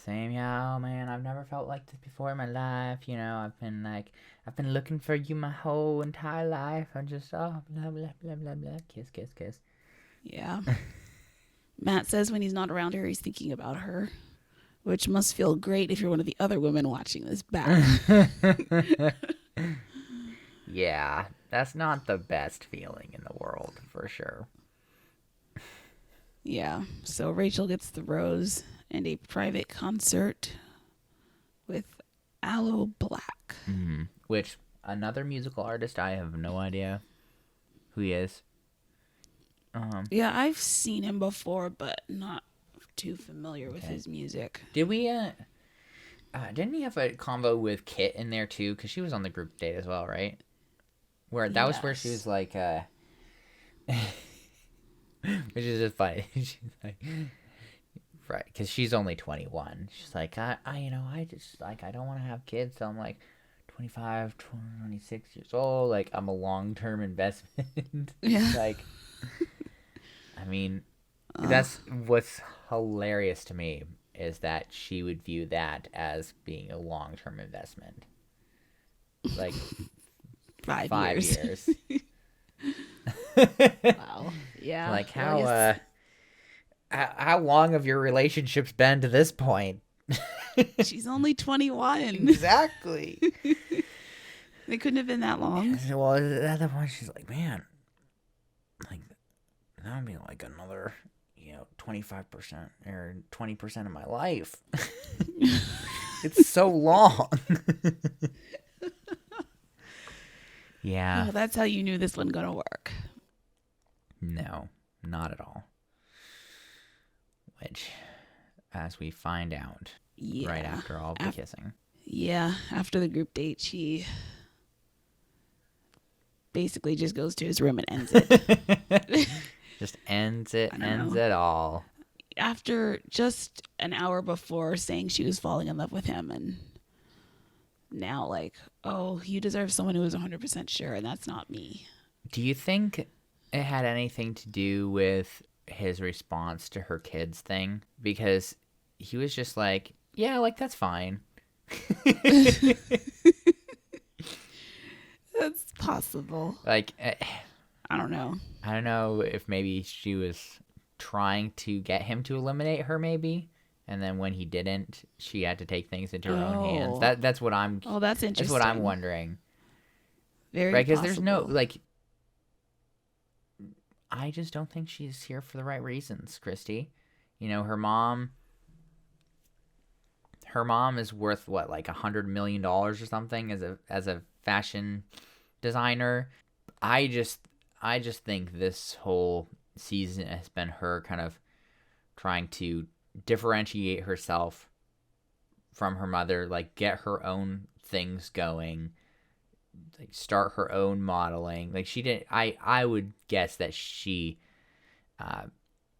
Yeah, oh man, I've never felt like this before in my life. You know, I've been looking for you my whole entire life. I'm just, oh, blah, blah, blah, blah, blah. Kiss, kiss, kiss. Yeah. Matt says when he's not around her, he's thinking about her, which must feel great if you're one of the other women watching this back. Yeah, that's not the best feeling in the world, for sure. Yeah. So Rachel gets the rose and a private concert with Aloe Black. Which, another musical artist, I have no idea who he is. Yeah, I've seen him before, but not too familiar with his music. Did we, didn't he have a convo with Kit in there, too? Because she was on the group date as well, right? That was where she was like, which is just funny. She's like, right, because she's only 21. She's like, I just, like, I don't want to have kids, so I'm like, 25, 26 years old, like, I'm a long-term investment. Yeah. Like, I mean, that's what's hilarious to me, is that she would view that as being a long-term investment. Like, 5 years. Wow. Yeah. Like, how long have your relationships been to this point? She's only 21. Exactly. They couldn't have been that long. Well, at that point, she's like, man, like, that would be like another, 25% or 20% of my life. It's so long. Yeah. Oh, that's how you knew this wasn't going to work. No, not at all. Which, as we find out right after all the kissing. Yeah, after the group date, she basically just goes to his room and ends it. Just ends it all. After just an hour before saying she was falling in love with him, and now like, oh, you deserve someone who is 100% sure, and that's not me. Do you think it had anything to do with his response to her kids thing? Because he was just like, yeah, like, that's fine. That's possible. Like, I don't know. I don't know if maybe she was trying to get him to eliminate her, maybe, and then when he didn't, she had to take things into her own hands. That's what I'm. Oh, that's interesting. That's what I'm wondering. Very right, because possible. there's no, like, I just don't think she's here for the right reasons, Christy. Her mom is worth what, like $100 million or something as a fashion designer. I just think this whole season has been her kind of trying to differentiate herself from her mother, like, get her own things going, like, start her own modeling. Like, she didn't. I would guess that she,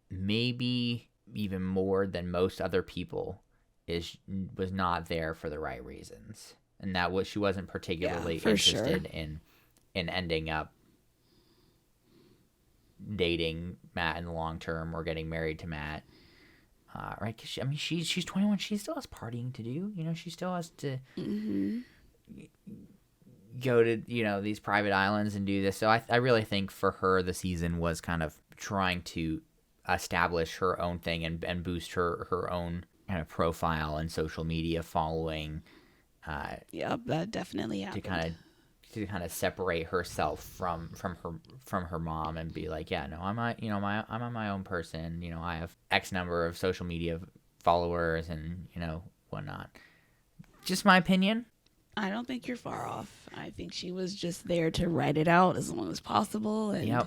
maybe even more than most other people, was not there for the right reasons, and that she wasn't particularly interested in ending up dating Matt in the long term or getting married to Matt. Right? Cause she's 21. She still has partying to do. She still has to go to these private islands and do this. So I really think for her, the season was kind of trying to establish her own thing and boost her own kind of profile and social media following. Yep, that definitely happened. To kind of separate herself from her mom and be like, yeah, no, I'm my own person. I have X number of social media followers and whatnot. Just my opinion. I don't think you're far off. I think she was just there to write it out as long as possible and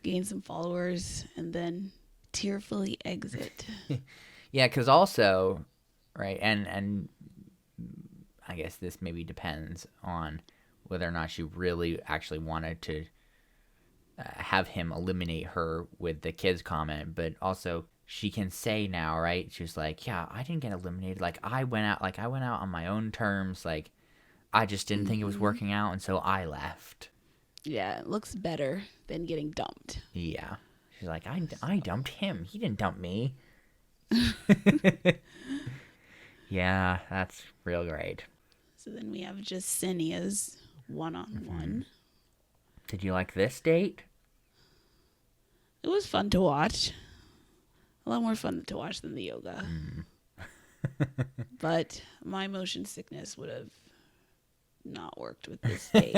gain some followers and then tearfully exit. Yeah, because also, right, and I guess this maybe depends on whether or not she really actually wanted to have him eliminate her with the kids comment, but also she can say now, right? She's like, yeah, I didn't get eliminated. Like, I went out on my own terms. Like, I just didn't think it was working out, and so I left. Yeah, it looks better than getting dumped. Yeah. She's like, I dumped him. He didn't dump me. Yeah, that's real great. So then we have Jessenia's one-on-one. Did you like this date? It was fun to watch. A lot more fun to watch than the yoga. But my motion sickness would have not worked with this date.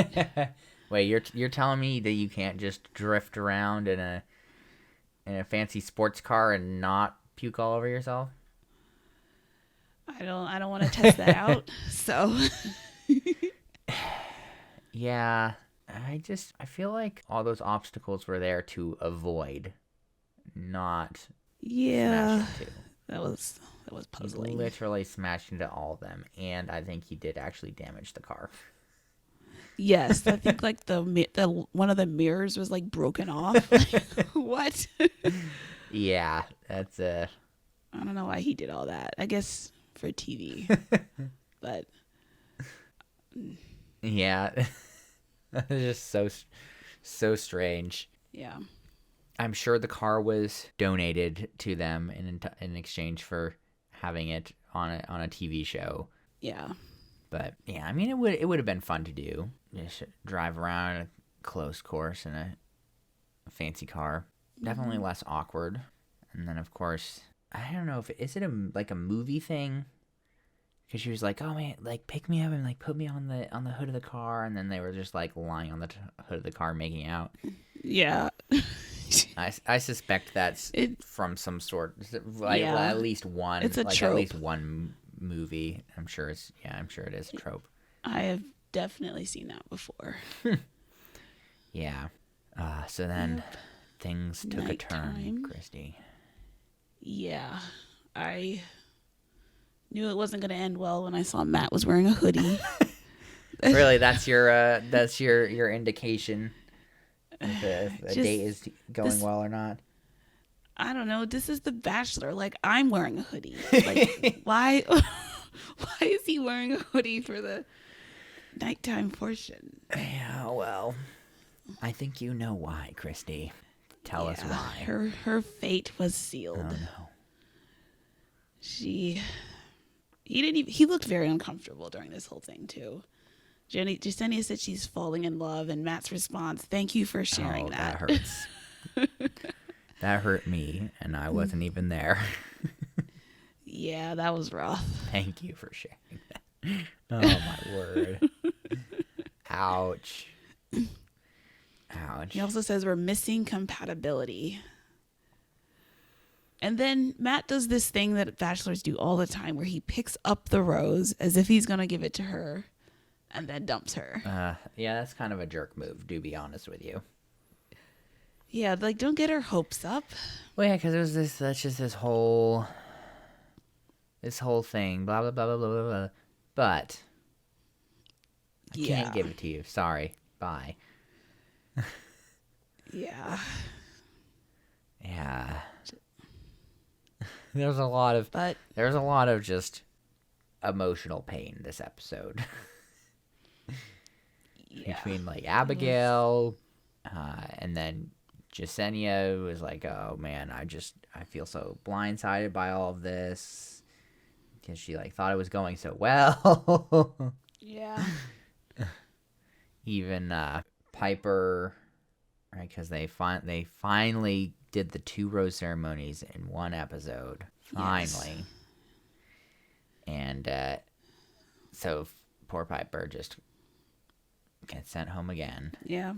Wait, you're telling me that you can't just drift around in a fancy sports car and not puke all over yourself? I don't want to test that out. So Yeah, I feel like all those obstacles were there to avoid, not yeah, smash into. that was He puzzling. literally smashed into all of them, and I think he did actually damage the car. Yes, I think like the one of the mirrors was like broken off. Like, what? Yeah, that's I don't know why he did all that. I guess for TV, but yeah, it's just so strange. yeah, I'm sure the car was donated to them in exchange for having it on a TV show. yeah, But yeah, I mean it would have been fun to do. Just drive around a closed course in a fancy car. Definitely less awkward. And then of course, I don't know if is it like a movie thing? Because she was like, "Oh man, like pick me up and like put me on the hood of the car," and then they were just like lying on the hood of the car making out. yeah. I suspect that's from some sort, like Yeah. at least one. It's a like trope. At least one movie. I'm sure it is a trope. I have definitely seen that before. Yeah. So then things took a turn, Nighttime. Christy. Yeah, I knew it wasn't going to end well when I saw Matt was wearing a hoodie. Really, that's your indication if a Just date is going this- well or not. I don't know. This is the Bachelor. Like, I'm wearing a hoodie. Like, why? Why is he wearing a hoodie for the nighttime portion? Yeah, well, I think you know why, Christy. Tell us why. Her fate was sealed. Oh no. He didn't even, he looked very uncomfortable during this whole thing too. Jessenia said she's falling in love, and Matt's response, "Thank you for sharing that." That hurts. That hurt me, and I wasn't even there. Yeah, that was rough. Thank you for sharing that. Oh my word. Ouch. Ouch. He also says we're missing compatibility. And then Matt does this thing that bachelors do all the time where he picks up the rose as if he's going to give it to her and then dumps her. Yeah, that's kind of a jerk move, to be honest with you. Yeah, like, don't get her hopes up. Well, yeah, because that's just this whole thing, blah, blah, blah, blah, blah, blah, blah. But I can't give it to you. Sorry. Bye. Yeah. Yeah. There's a lot of just emotional pain this episode. Yeah. Between like Abigail, and then Jessenia was like, "Oh man, I feel so blindsided by all of this," because she like thought it was going so well. Yeah. Even Piper, right? Because they finally did the 2 rose ceremonies in one episode. Finally. Yes. And so poor Piper just gets sent home again. Yeah.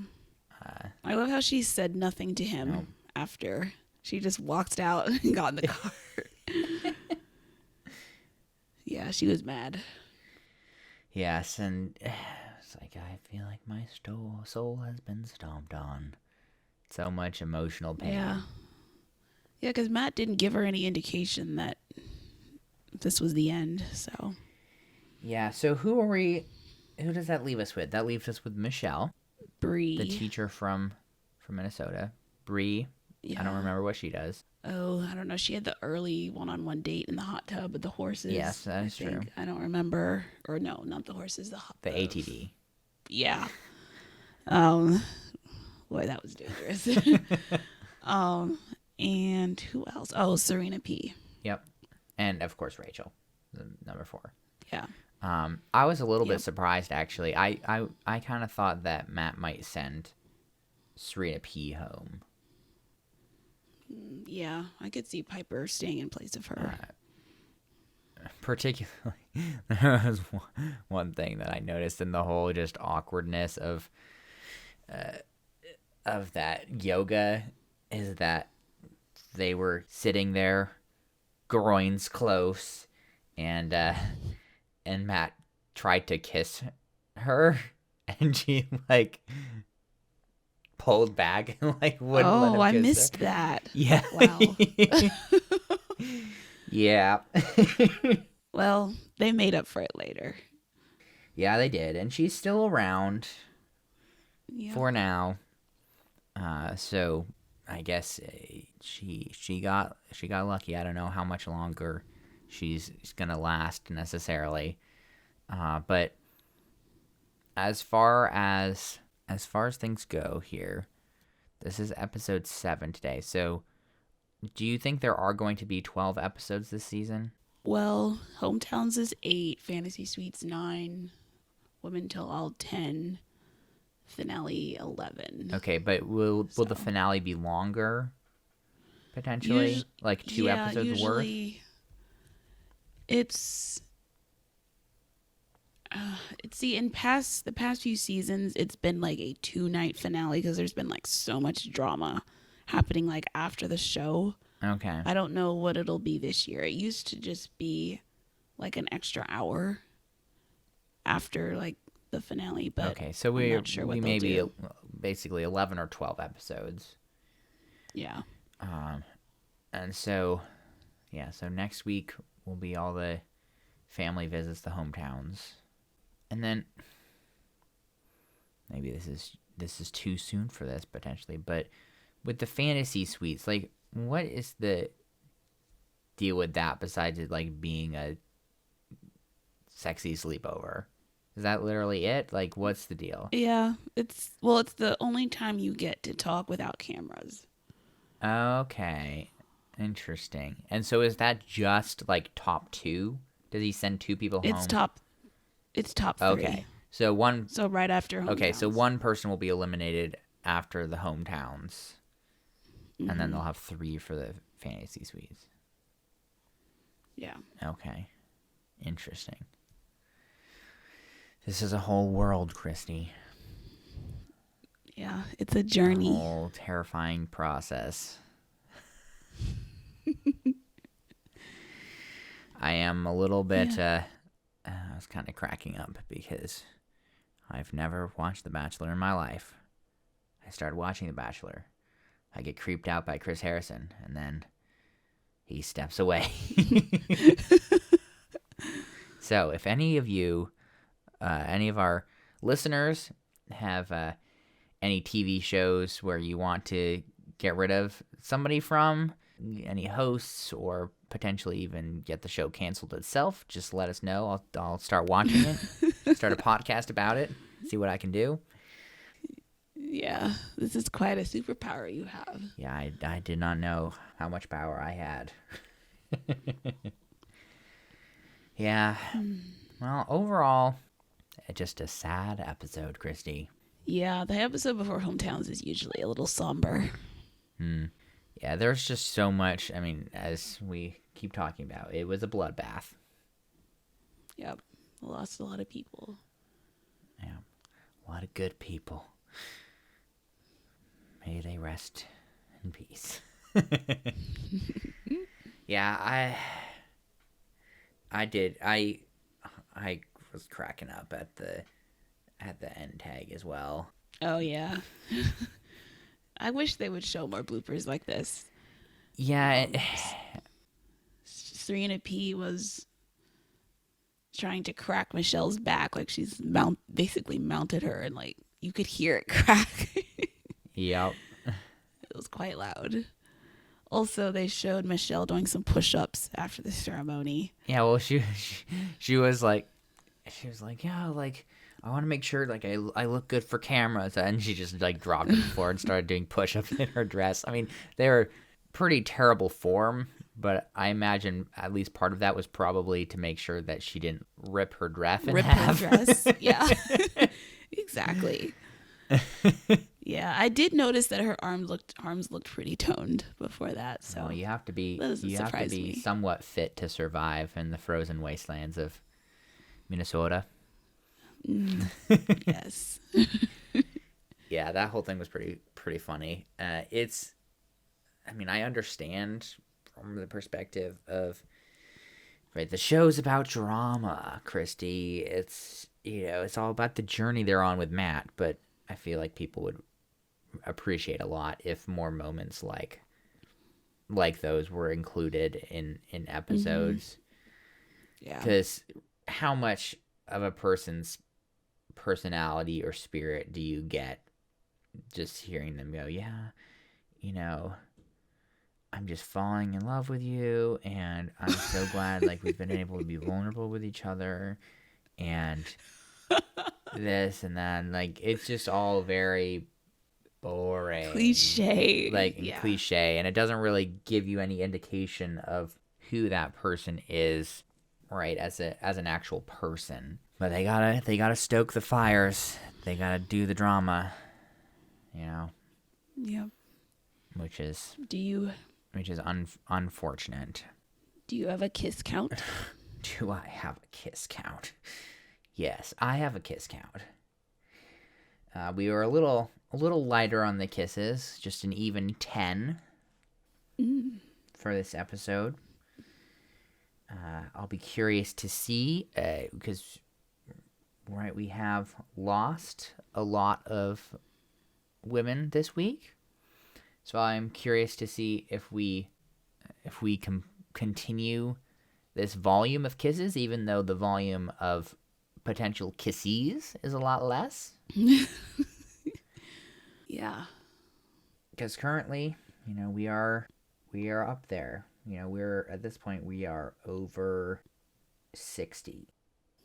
I love how she said nothing to him after. She just walked out and got in the car. Yeah, she was mad. Yes, and it's like, I feel like my soul has been stomped on. So much emotional pain. Yeah. Yeah, because Matt didn't give her any indication that this was the end, so. Yeah, so who does that leave us with? That leaves us with Michelle, Bree. the teacher from Minnesota. Bree. Yeah. I don't remember what she does. Oh, I don't know. She had the early one-on-one date in the hot tub with the horses. Yes, that is true. I don't remember. Or no, not the horses. The ATV. Yeah. Boy, that was dangerous. And who else? Oh, Serena P. Yep. And of course Rachel, the number 4. Yeah. I was a little bit surprised actually. I kind of thought that Matt might send Serena P home. Yeah, I could see Piper staying in place of her. Particularly, there was one thing that I noticed in the whole just awkwardness of that yoga is that they were sitting there, groins close, and Matt tried to kiss her, and she like pulled back and like wouldn't let Oh, him I kiss missed her. that. Yeah. Wow. Yeah. Well, they made up for it later. Yeah, they did, and she's still around Yeah. for now. So I guess she got lucky. I don't know how much longer she's gonna last necessarily. But as far as things go here, this is episode 7 today. So do you think there are going to be 12 episodes this season? Well, Hometowns is 8, Fantasy Suites 9, Women Tell All 10, finale 11. Okay, but will the finale be longer? Potentially, like 2 episodes usually it's see, in the past few seasons, it's been like a 2-night finale because there's been like so much drama happening like after the show. Okay. I don't know what it'll be this year. It used to just be like an extra hour after like the finale, but okay, so I'm not sure what we they'll may be do. basically 11 or 12 episodes. Yeah. And so next week will be all the family visits the hometowns. And then maybe this is too soon for this potentially, but with the fantasy suites, like what is the deal with that besides it like being a sexy sleepover? Is that literally it? Like what's the deal? Yeah, it's the only time you get to talk without cameras. Okay. Interesting. And so is that just like top 2? Does he send 2 people home? It's top 3. Okay. So right after Hometowns. Okay, so one person will be eliminated after the hometowns. Mm-hmm. And then they'll have 3 for the fantasy suites. Yeah. Okay. Interesting. This is a whole world, Christy. Yeah, it's a journey. A whole terrifying process. I am a little bit, I was kind of cracking up because I've never watched The Bachelor in my life. I started watching The Bachelor. I get creeped out by Chris Harrison, and then he steps away. So if any of you, any of our listeners have any TV shows where you want to get rid of somebody from, any hosts, or potentially even get the show canceled itself, just let us know. I'll start watching it, start a podcast about it, see what I can do. Yeah, this is quite a superpower you have. Yeah, I did not know how much power I had. Yeah. Well, overall, just a sad episode, Christy. Yeah, the episode before Hometowns is usually a little somber. Yeah, there's just so much. I mean, as we keep talking about, it was a bloodbath. Yep, lost a lot of people. Yeah, a lot of good people. May they rest in peace. Yeah, I did. I was cracking up at the end tag as well. Oh yeah. I wish they would show more bloopers like this. Yeah. Serena P was trying to crack Michelle's back, like she's basically mounted her, and like you could hear it crack. Yep. It was quite loud. Also, they showed Michelle doing some push-ups after the ceremony. Yeah, well, she was like, yeah, like I want to make sure like I look good for cameras, and she just like dropped to the floor and started doing push-ups in her dress. I mean, they were pretty terrible form, but I imagine at least part of that was probably to make sure that she didn't rip her dress in half. Her dress, yeah, exactly. Yeah, I did notice that her arms looked pretty toned before that. So Well, you have to be that doesn't surprise me. somewhat fit to survive in the frozen wastelands of Minnesota. Yes. Yeah, that whole thing was pretty funny. I understand from the perspective of, right, the show's about drama, Christy. It's, it's all about the journey they're on with Matt, but I feel like people would appreciate a lot if more moments like those were included in episodes. Yeah. Because how much of a person's personality or spirit do you get just hearing them go, yeah, I'm just falling in love with you, and I'm so glad like we've been able to be vulnerable with each other, and this and that. Like, it's just all very boring, Cliche. cliche, and it doesn't really give you any indication of who that person is, right, as an actual person. But they gotta stoke the fires. They gotta do the drama, Yep. which is unfortunate. Do you have a kiss count? Do I have a kiss count? Yes, I have a kiss count. We were a little lighter on the kisses, just an even 10 for this episode. I'll be curious to see, because, right, we have lost a lot of women this week. So I'm curious to see if we can continue this volume of kisses, even though the volume of potential kisses is a lot less. Yeah. Because currently, we are up there. We're at this point we are over 60.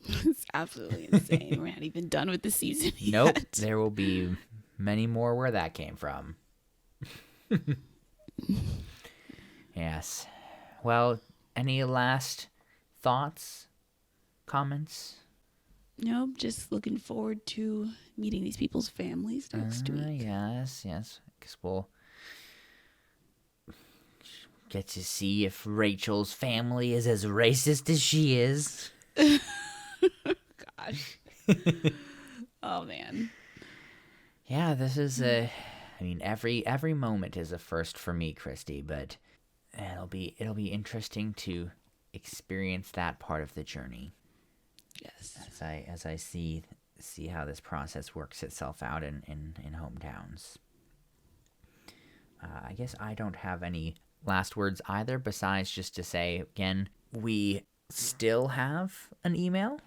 It's absolutely insane. We're not even done with the season yet. Nope. There will be many more where that came from. Yes. Well, any last thoughts, comments? Nope, just looking forward to meeting these people's families next week. Yes. Because we'll get to see if Rachel's family is as racist as she is. Gosh. Oh, man. Yeah, this is every moment is a first for me, Christy, but it'll be interesting to experience that part of the journey. Yes. As I see how this process works itself out in hometowns. I guess I don't have any last words either, besides just to say, again, we still have an email,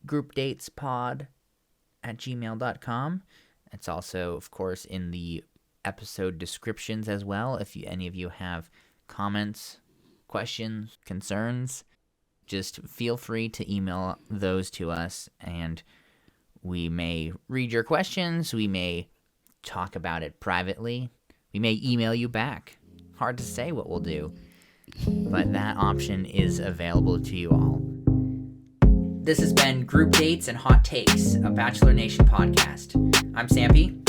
groupdatespod@gmail.com. It's also, of course, in the episode descriptions as well. If any of you have comments, questions, concerns, just feel free to email those to us, and we may read your questions, we may talk about it privately, we may email you back. Hard to say what we'll do, but that option is available to you all. This has been Group Dates and Hot Takes, a Bachelor Nation podcast. I'm Sampy.